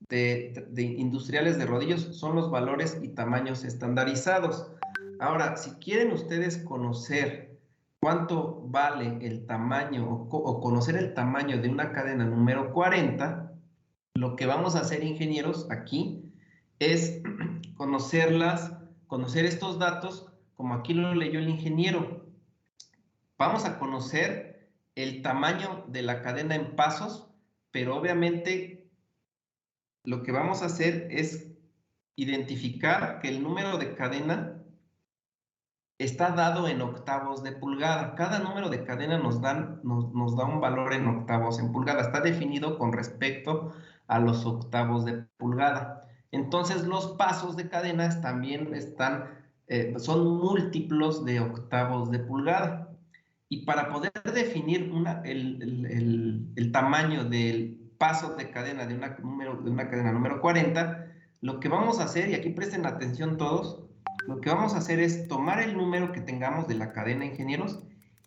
de industriales de rodillos, son los valores y tamaños estandarizados. Ahora, si quieren ustedes conocer cuánto vale el tamaño o conocer el tamaño de una cadena número 40, lo que vamos a hacer, ingenieros, aquí es conocer estos datos, como aquí lo leyó el ingeniero. Vamos a conocer el tamaño de la cadena en pasos, pero obviamente lo que vamos a hacer es identificar que el número de cadena está dado en octavos de pulgada. Cada número de cadena nos da un valor en octavos en pulgada. Está definido con respecto a los octavos de pulgada. Entonces los pasos de cadenas también son múltiplos de octavos de pulgada. Y para poder definir el tamaño del paso de cadena de una cadena número 40, lo que vamos a hacer, y aquí presten atención todos, lo que vamos a hacer es tomar el número que tengamos de la cadena, ingenieros,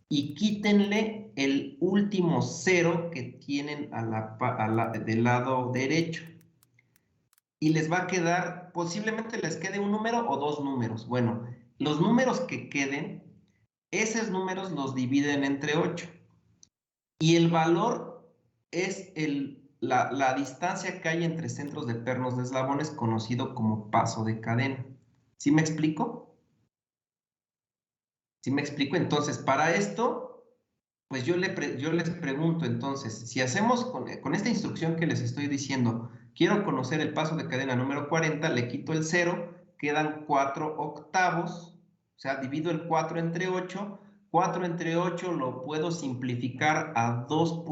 y quítenle el último cero que tienen del lado derecho. Y les va a quedar, posiblemente les quede un número o dos números. Bueno, los números que queden, esos números los dividen entre 8. Y el valor es la distancia que hay entre centros de pernos de eslabones, conocido como paso de cadena. ¿Sí me explico? ¿Sí me explico? Entonces, para esto, pues yo les pregunto, entonces, si hacemos con esta instrucción que les estoy diciendo, quiero conocer el paso de cadena número 40, le quito el 0, quedan 4 octavos, o sea, divido el 4 entre 8, 4 entre 8 lo puedo simplificar a 2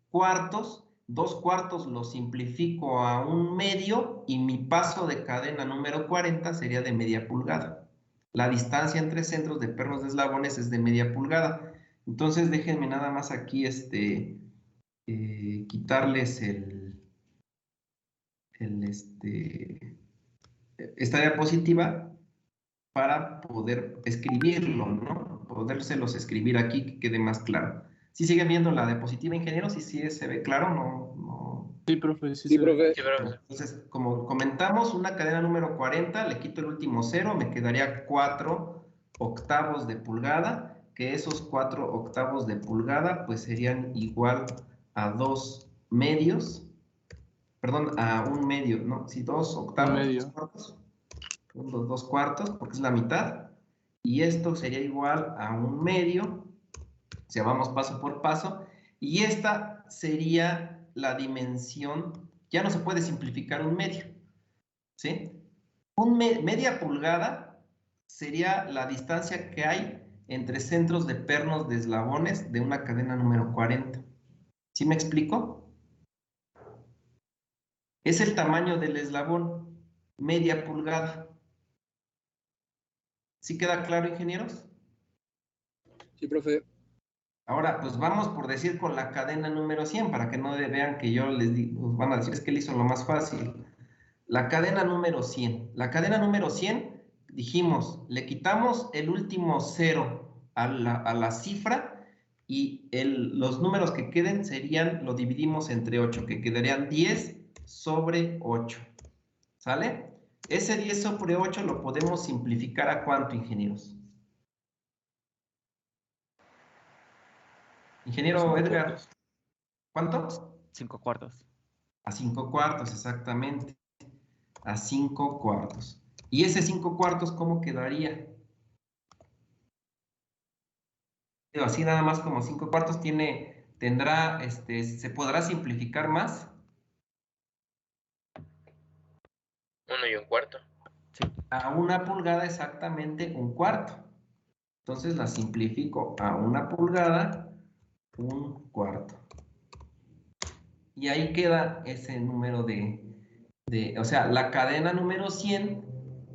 cuartos, 2 cuartos lo simplifico a 1/2 y mi paso de cadena número 40 sería de media pulgada. La distancia entre centros de pernos de eslabones es de media pulgada. Entonces déjenme nada más aquí quitarles esta diapositiva para poder escribirlo, ¿no? Podérselos escribir aquí que quede más claro. ¿Sí siguen viendo la diapositiva, ingenieros? ¿Sí se ve claro? No. Sí, profe, sí, Sí, se ve. profe. Sí, profe. Entonces, como comentamos, una cadena número 40, le quito el último 0, me quedaría 4 octavos de pulgada, que esos 4 octavos de pulgada pues serían igual a 2 medios, perdón, a 1/2, ¿no? Sí, 2 octavos, 2 cuartos, 2 cuartos, porque es la mitad, y esto sería igual a 1/2, o sea, vamos paso por paso, y esta sería la dimensión, ya no se puede simplificar 1/2, ¿sí? Media pulgada sería la distancia que hay entre centros de pernos de eslabones de una cadena número 40. ¿Sí me explico? Es el tamaño del eslabón, media pulgada. ¿Sí queda claro, ingenieros? Sí, profe. Ahora, pues vamos por decir con la cadena número 100, para que no vean que yo les digo, van a decir, es que él hizo lo más fácil. La cadena número 100. La cadena número 100, dijimos, le quitamos el último 0 a la cifra y los números que queden lo dividimos entre 8, que quedarían 10 sobre 8. ¿Sale? Ese 10 sobre 8 lo podemos simplificar ¿a cuánto, ingenieros? Ingeniero Edgar, ¿cuánto? 5 cuartos. A 5 cuartos, exactamente. A 5 cuartos. ¿Y ese 5 cuartos cómo quedaría? Así nada más como 5 cuartos ¿se podrá simplificar más? 1 1/4. Sí. A 1 pulgada exactamente 1/4. Entonces la simplifico a 1 pulgada, 1/4. Y ahí queda ese número o sea, la cadena número 100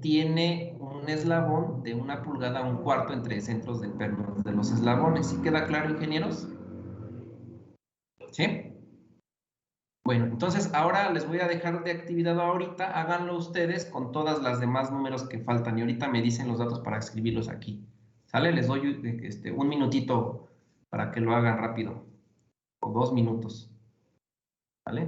tiene un eslabón de 1 pulgada a 1/4 entre centros de pernos de los eslabones. ¿Sí queda claro, ingenieros? ¿Sí? Bueno, entonces ahora les voy a dejar de actividad ahorita, háganlo ustedes con todas las demás números que faltan y ahorita me dicen los datos para escribirlos aquí. ¿Sale? Les doy un minutito para que lo hagan rápido, o 2 minutos. ¿Vale?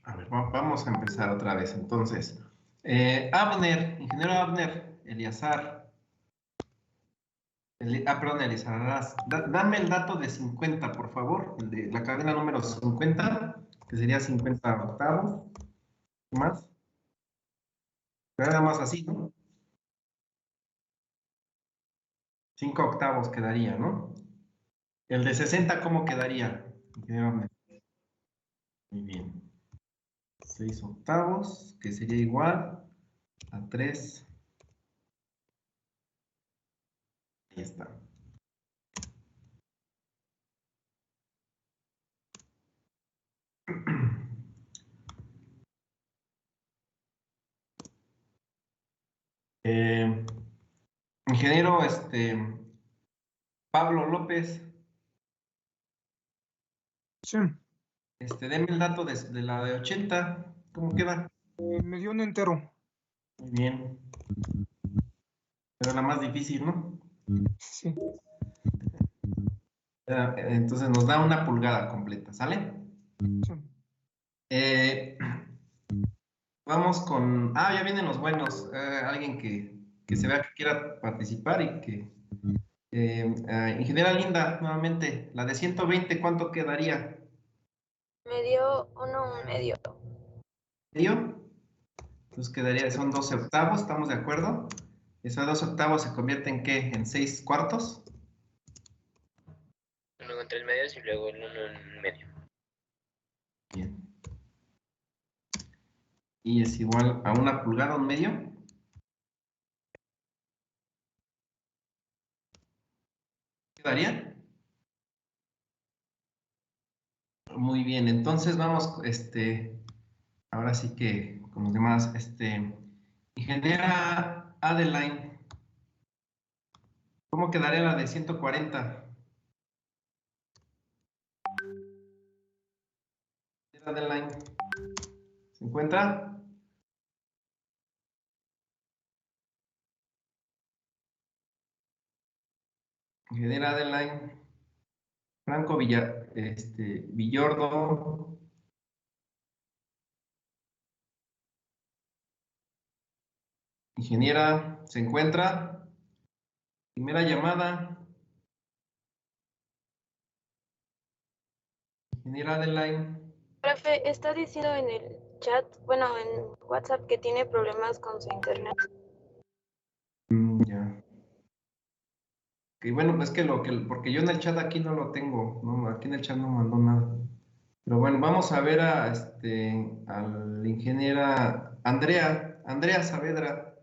A ver, vamos a empezar otra vez. Entonces, Abner, ingeniero Abner, Eleazar. Perdón, Eleazar, dame el dato de 50, por favor, el de la cadena número 50, que sería 50 octavos. ¿Qué más? Nada más así, ¿no? 5 octavos quedaría, ¿no? El de 60, ¿cómo quedaría? Ingeniero Abner. Muy bien. 6 octavos, que sería igual a 3. Ahí está. Ingeniero Pablo López, Sí, deme el dato de la de 80, ¿cómo queda? me dio un entero. Muy bien. Pero la más difícil, ¿no? Sí, Entonces nos da una pulgada completa, ¿sale? sí. Vamos con... Ah, ya vienen los buenos. Alguien que se vea que quiera participar y que... ingeniera Linda, nuevamente, la de 120, ¿cuánto quedaría? Me dio 1 1/2. ¿Medio? Entonces quedaría, son 12 octavos, ¿estamos de acuerdo? Esos 12 octavos se convierten ¿en qué? ¿En 6 cuartos? 1 con 3 medios y luego el 1 1/2. Bien. Y es igual a 1 pulgada, 1/2. ¿Quedaría? Muy bien, entonces vamos, ahora sí que con los demás, ingeniera Adeline, ¿cómo quedaría la de 140? Adeline, ¿se encuentra? Ingeniera Adeline, Franco Villordo, ingeniera, ¿se encuentra? Primera llamada, ingeniera Adeline. Profe, está diciendo en el chat, bueno, en WhatsApp, que tiene problemas con su internet. Ya. Que bueno, pues que porque yo en el chat aquí no lo tengo, no, aquí en el chat no mandó nada. Pero bueno, vamos a ver a la ingeniera Andrea Saavedra.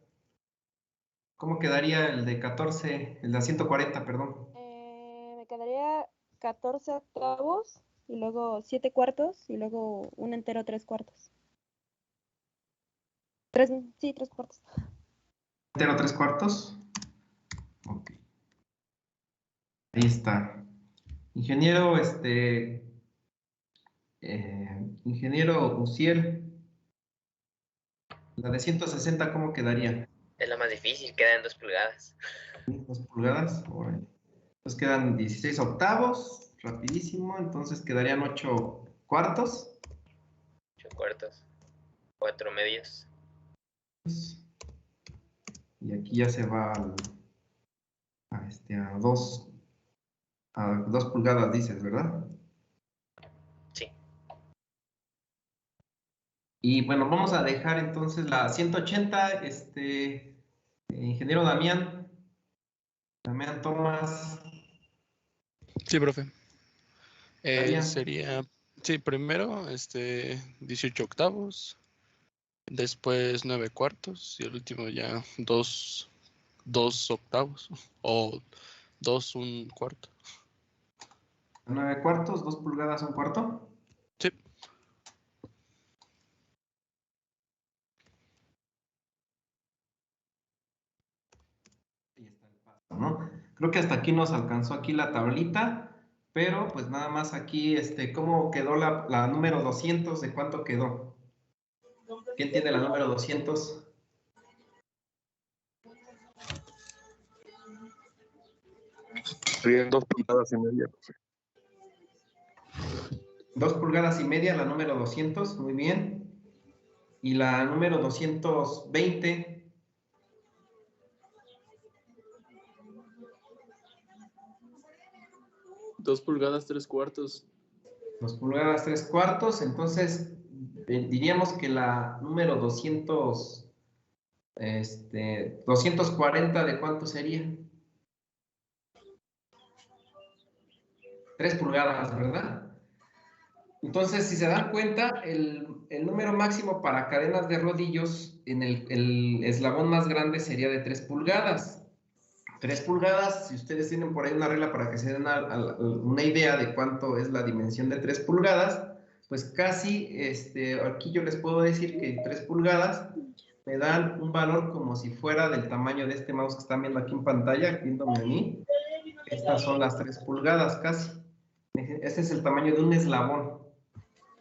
¿Cómo quedaría el de 14, el de 140, perdón? Me quedaría 14 octavos y luego 7 cuartos y luego un entero 3 cuartos. Sí, 3 cuartos. ¿Entero 3 cuartos? Ok. Ahí está. Ingeniero, ingeniero Uciel, la de 160, ¿cómo quedaría? Es la más difícil, queda en 2 pulgadas. 2 pulgadas, órale. Pues quedan 16 octavos, rapidísimo, entonces quedarían 8 cuartos. 8 cuartos, 4 medios. Y aquí ya se va a 2 pulgadas, dices, ¿verdad? Sí. Y bueno, vamos a dejar entonces la 180, ingeniero Damián Tomás. Sí, profe. Damián. Sería, sí, primero 18 octavos, después 9 cuartos y el último ya 2 octavos o 2 un cuarto. 9 cuartos, 2 pulgadas, 1 cuarto. Sí. ¿No? Creo que hasta aquí nos alcanzó aquí la tablita, pero pues nada más aquí, ¿cómo quedó la número 200? ¿De cuánto quedó? ¿Quién tiene la número 200? Serían 2 pulgadas y media, profe. 2 pulgadas y media, la número 200, muy bien. Y la número 220. 2 pulgadas 3/4. 2 pulgadas 3/4, entonces diríamos que la número 240, ¿de cuánto sería? 3 pulgadas, ¿verdad? Entonces, si se dan cuenta, el número máximo para cadenas de rodillos en el eslabón más grande sería de 3 pulgadas. 3 pulgadas, si ustedes tienen por ahí una regla para que se den una idea de cuánto es la dimensión de 3 pulgadas, pues casi, aquí yo les puedo decir que 3 pulgadas me dan un valor como si fuera del tamaño de este mouse que están viendo aquí en pantalla, viéndome a mí. Estas son las 3 pulgadas casi. Este es el tamaño de un eslabón,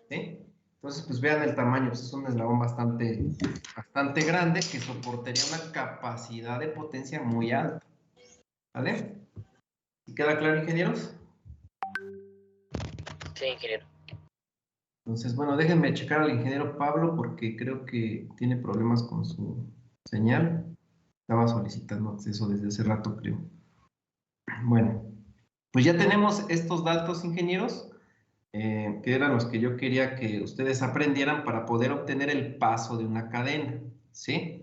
¿sí? Entonces, pues vean el tamaño, pues es un eslabón bastante grande que soportaría una capacidad de potencia muy alta. ¿Vale? ¿Y queda claro, ingenieros? Sí, ingeniero. Entonces, bueno, déjenme checar al ingeniero Pablo porque creo que tiene problemas con su señal. Estaba solicitando acceso desde hace rato, creo. Bueno, pues ya tenemos estos datos, ingenieros, que eran los que yo quería que ustedes aprendieran para poder obtener el paso de una cadena, ¿sí?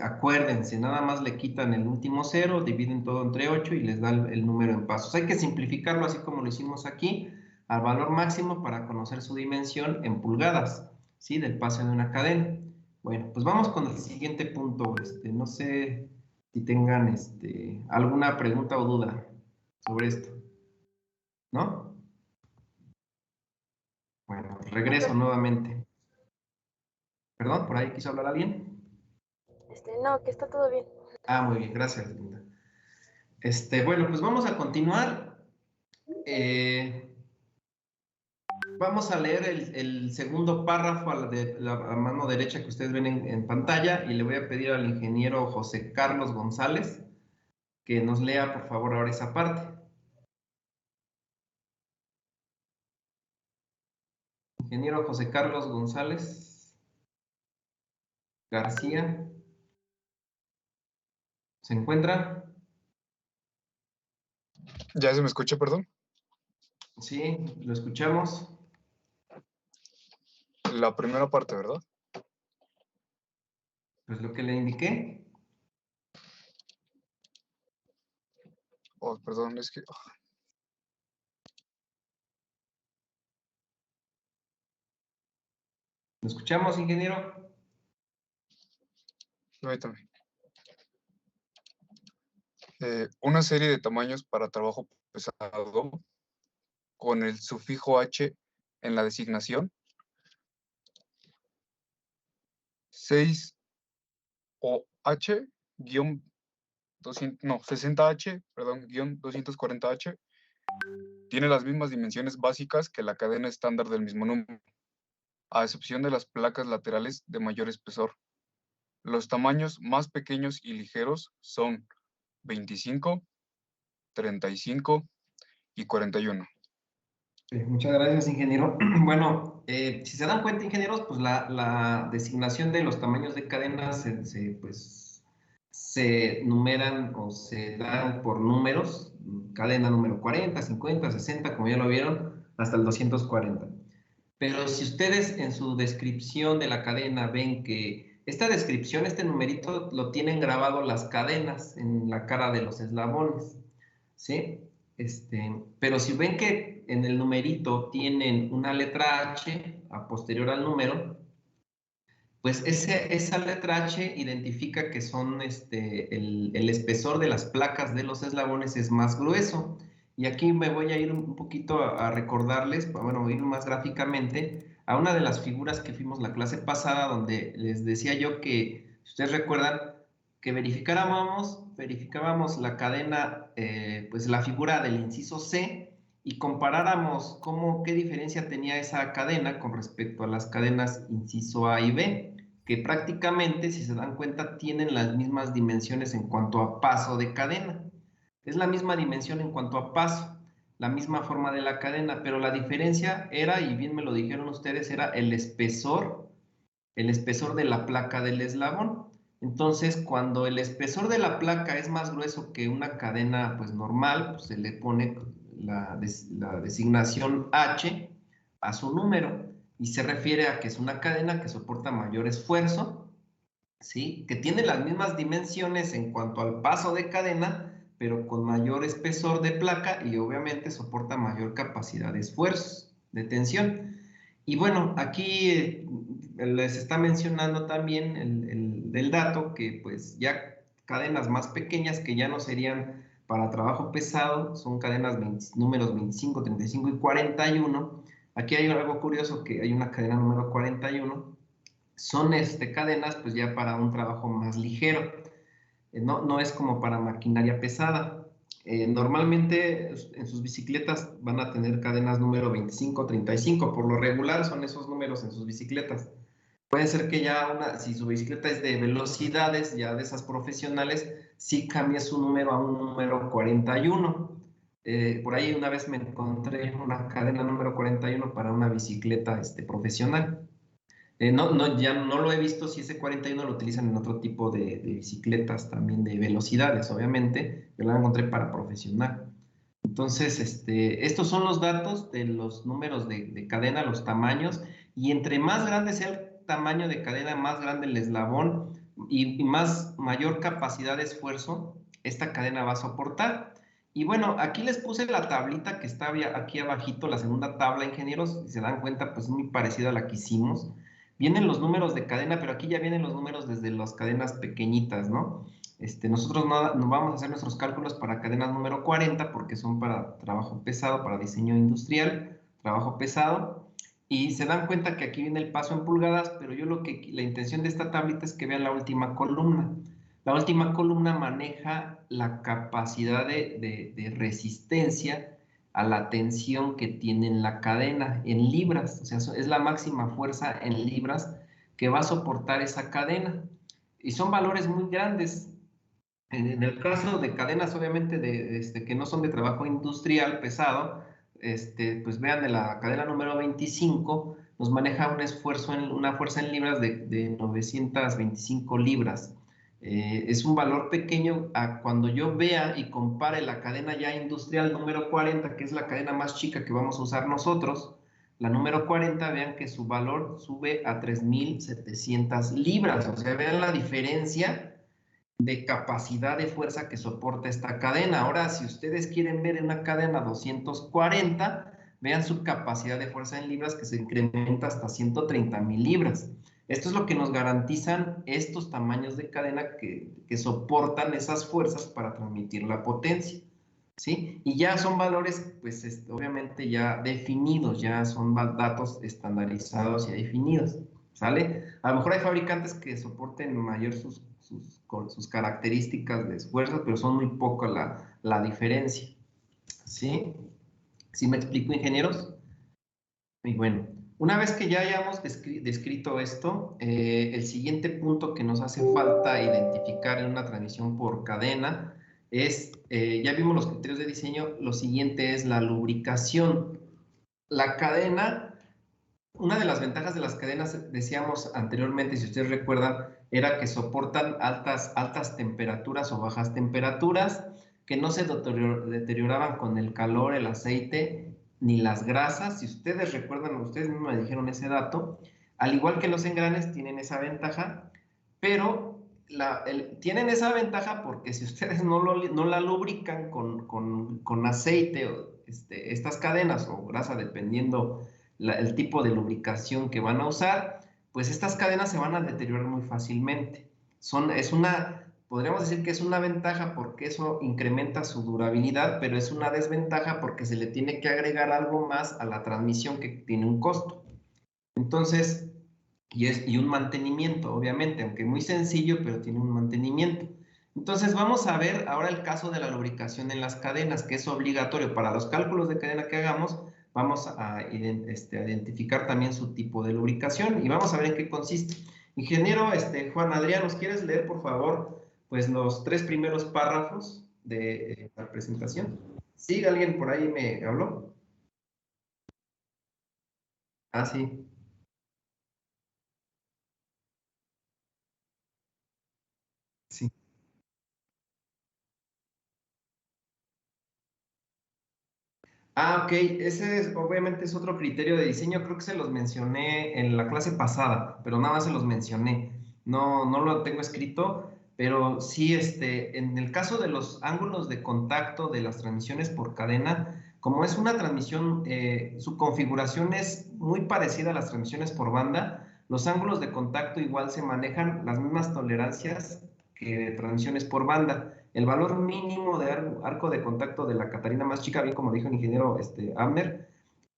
Acuérdense, nada más le quitan el último 0, dividen todo entre 8 y les da el número en pasos. Hay que simplificarlo así como lo hicimos aquí, al valor máximo para conocer su dimensión en pulgadas, ¿sí? Del paso de una cadena. Bueno, pues vamos con el siguiente punto. No sé si tengan alguna pregunta o duda sobre esto, ¿no? Bueno, regreso nuevamente. Perdón, ¿por ahí quiso hablar alguien? No, que está todo bien. Ah, muy bien, gracias, Linda. Bueno, pues vamos a continuar. Vamos a leer el segundo párrafo a la mano derecha que ustedes ven en pantalla y le voy a pedir al ingeniero José Carlos González que nos lea, por favor, ahora esa parte. Ingeniero José Carlos González García. ¿Se encuentra? ¿Ya se me escucha, perdón? Sí, lo escuchamos. La primera parte, ¿verdad? Pues lo que le indiqué. Oh, perdón, es que... ¿Lo escuchamos, ingeniero? Permítame. Una serie de tamaños para trabajo pesado con el sufijo H en la designación. 6 o H, 60H, perdón, 240H, tiene las mismas dimensiones básicas que la cadena estándar del mismo número, a excepción de las placas laterales de mayor espesor. Los tamaños más pequeños y ligeros son 25, 35 y 41. Muchas gracias, ingeniero. Bueno, si se dan cuenta, ingenieros, pues la designación de los tamaños de cadenas se numeran o se dan por números, cadena número 40, 50, 60, como ya lo vieron, hasta el 240. Pero si ustedes en su descripción de la cadena ven que esta descripción, este numerito, lo tienen grabado las cadenas en la cara de los eslabones, ¿sí? Pero si ven que en el numerito tienen una letra H a posterior al número, pues esa letra H identifica que son el espesor de las placas de los eslabones es más grueso. Y aquí me voy a ir un poquito a recordarles, bueno, ir más gráficamente, a una de las figuras que fuimos la clase pasada, donde les decía yo que, si ustedes recuerdan, que verificábamos la cadena, pues la figura del inciso C, y comparáramos qué diferencia tenía esa cadena con respecto a las cadenas inciso A y B, que prácticamente, si se dan cuenta, tienen las mismas dimensiones en cuanto a paso de cadena. Es la misma dimensión en cuanto a paso. la misma forma de la cadena, pero la diferencia era, y bien me lo dijeron ustedes, era el espesor de la placa del eslabón. Entonces, cuando el espesor de la placa es más grueso que una cadena pues normal, pues se le pone la designación H a su número, y se refiere a que es una cadena que soporta mayor esfuerzo, ¿sí? Que tiene las mismas dimensiones en cuanto al paso de cadena, pero con mayor espesor de placa y obviamente soporta mayor capacidad de esfuerzos, de tensión. Y bueno, aquí les está mencionando también el dato que pues ya cadenas más pequeñas que ya no serían para trabajo pesado, son cadenas números 25, 35 y 41. Aquí hay algo curioso, que hay una cadena número 41. Son cadenas pues ya para un trabajo más ligero. No es como para maquinaria pesada. Normalmente en sus bicicletas van a tener cadenas número 25, 35. Por lo regular son esos números en sus bicicletas. Puede ser que ya si su bicicleta es de velocidades, ya de esas profesionales, sí cambie su número a un número 41. Por ahí una vez me encontré una cadena número 41 para una bicicleta profesional. Ya no lo he visto si ese 41 lo utilizan en otro tipo de bicicletas también de velocidades, obviamente. Yo la encontré para profesional. Entonces, estos son los datos de los números de cadena, los tamaños, y entre más grande sea el tamaño de cadena, más grande el eslabón y mayor capacidad de esfuerzo esta cadena va a soportar. Y bueno, aquí les puse la tablita que está aquí abajito, la segunda tabla, ingenieros, si se dan cuenta, pues es muy parecida a la que hicimos. Vienen los números de cadena, pero aquí ya vienen los números desde las cadenas pequeñitas, ¿no? Nosotros no vamos a hacer nuestros cálculos para cadenas número 40 porque son para trabajo pesado, para diseño industrial, trabajo pesado. Y se dan cuenta que aquí viene el paso en pulgadas, pero la intención de esta tablita es que vean la última columna. La última columna maneja la capacidad de resistencia a la tensión que tiene en la cadena en libras, o sea, es la máxima fuerza en libras que va a soportar esa cadena. Y son valores muy grandes. En el caso de cadenas, obviamente, que no son de trabajo industrial pesado, pues vean de la cadena número 25, nos maneja una fuerza en libras de 925 libras. Es un valor pequeño a cuando yo vea y compare la cadena ya industrial número 40, que es la cadena más chica que vamos a usar nosotros. La número 40, vean que su valor sube a 3.700 libras. O sea, vean la diferencia de capacidad de fuerza que soporta esta cadena. Ahora, si ustedes quieren ver una cadena 240, vean su capacidad de fuerza en libras que se incrementa hasta 130.000 libras. Esto es lo que nos garantizan estos tamaños de cadena que soportan esas fuerzas para transmitir la potencia, ¿sí? Y ya son valores, pues, obviamente ya definidos, ya son datos estandarizados y definidos, ¿sale? A lo mejor hay fabricantes que soporten mayor sus características de esfuerzo, pero son muy poco la diferencia, ¿sí? ¿Sí me explico, ingenieros? Muy bueno. Una vez que ya hayamos descrito esto, el siguiente punto que nos hace falta identificar en una transmisión por cadena es, ya vimos los criterios de diseño, lo siguiente es la lubricación. La cadena, una de las ventajas de las cadenas, decíamos anteriormente, si ustedes recuerdan, era que soportan altas temperaturas o bajas temperaturas, que no se deterioraban con el calor, el aceite, ni las grasas. Si ustedes recuerdan, ustedes mismos me dijeron ese dato, al igual que los engranes tienen esa ventaja, pero tienen esa ventaja porque si ustedes no la lubrican con aceite, estas cadenas o grasa, dependiendo el tipo de lubricación que van a usar, pues estas cadenas se van a deteriorar muy fácilmente. Podríamos decir que es una ventaja porque eso incrementa su durabilidad, pero es una desventaja porque se le tiene que agregar algo más a la transmisión que tiene un costo. Entonces, y un mantenimiento, obviamente, aunque muy sencillo, pero tiene un mantenimiento. Entonces, vamos a ver ahora el caso de la lubricación en las cadenas, que es obligatorio para los cálculos de cadena que hagamos. Vamos a identificar también su tipo de lubricación y vamos a ver en qué consiste. Ingeniero Juan Adrián, ¿nos quieres leer, por favor, pues los 3 primeros párrafos de la presentación? ¿Sí? ¿Alguien por ahí me habló? Ah, sí. Sí. Ah, ok. Ese es, obviamente es otro criterio de diseño. Creo que se los mencioné en la clase pasada, pero nada más se los mencioné. No, no lo tengo escrito, pero sí, en el caso de los ángulos de contacto de las transmisiones por cadena, como es una transmisión, su configuración es muy parecida a las transmisiones por banda, los ángulos de contacto igual se manejan las mismas tolerancias que transmisiones por banda. El valor mínimo de arco de contacto de la Catarina más chica, bien como dijo el ingeniero Abner,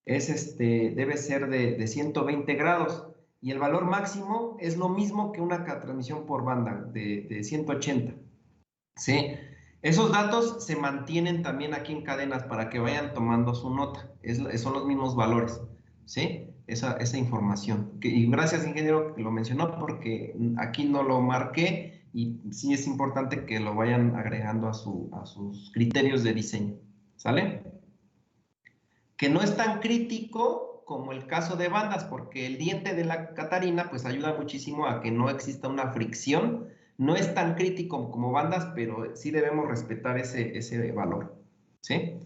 debe ser de 120 grados. Y el valor máximo es lo mismo que una transmisión por banda, de 180. ¿Sí? Esos datos se mantienen también aquí en cadenas para que vayan tomando su nota. Son los mismos valores. ¿Sí? Esa información. Y gracias, ingeniero, que lo mencionó, porque aquí no lo marqué y sí es importante que lo vayan agregando a sus criterios de diseño. ¿Sale? Que no es tan crítico como el caso de bandas, porque el diente de la Catarina pues ayuda muchísimo a que no exista una fricción. No es tan crítico como bandas, pero sí debemos respetar ese valor. ¿Sí?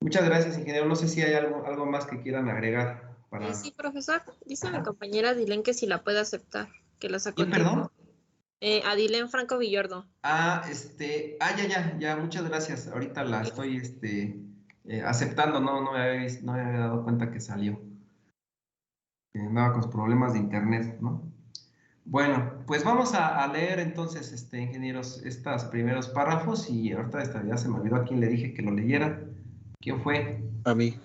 Muchas gracias, ingeniero. No sé si hay algo más que quieran agregar para... Sí, profesor. Dice mi compañera Dilen que si la puede aceptar, que la sacó. ¿Quién, perdón? Adilén Franco Villordo. Ya, muchas gracias. Ahorita la estoy aceptando, no me había dado cuenta que salió. Andaba con problemas de internet, ¿no? Bueno, pues vamos a leer entonces, ingenieros, estos primeros párrafos y ahorita ya se me olvidó a quién le dije que lo leyera. ¿Quién fue? A mí.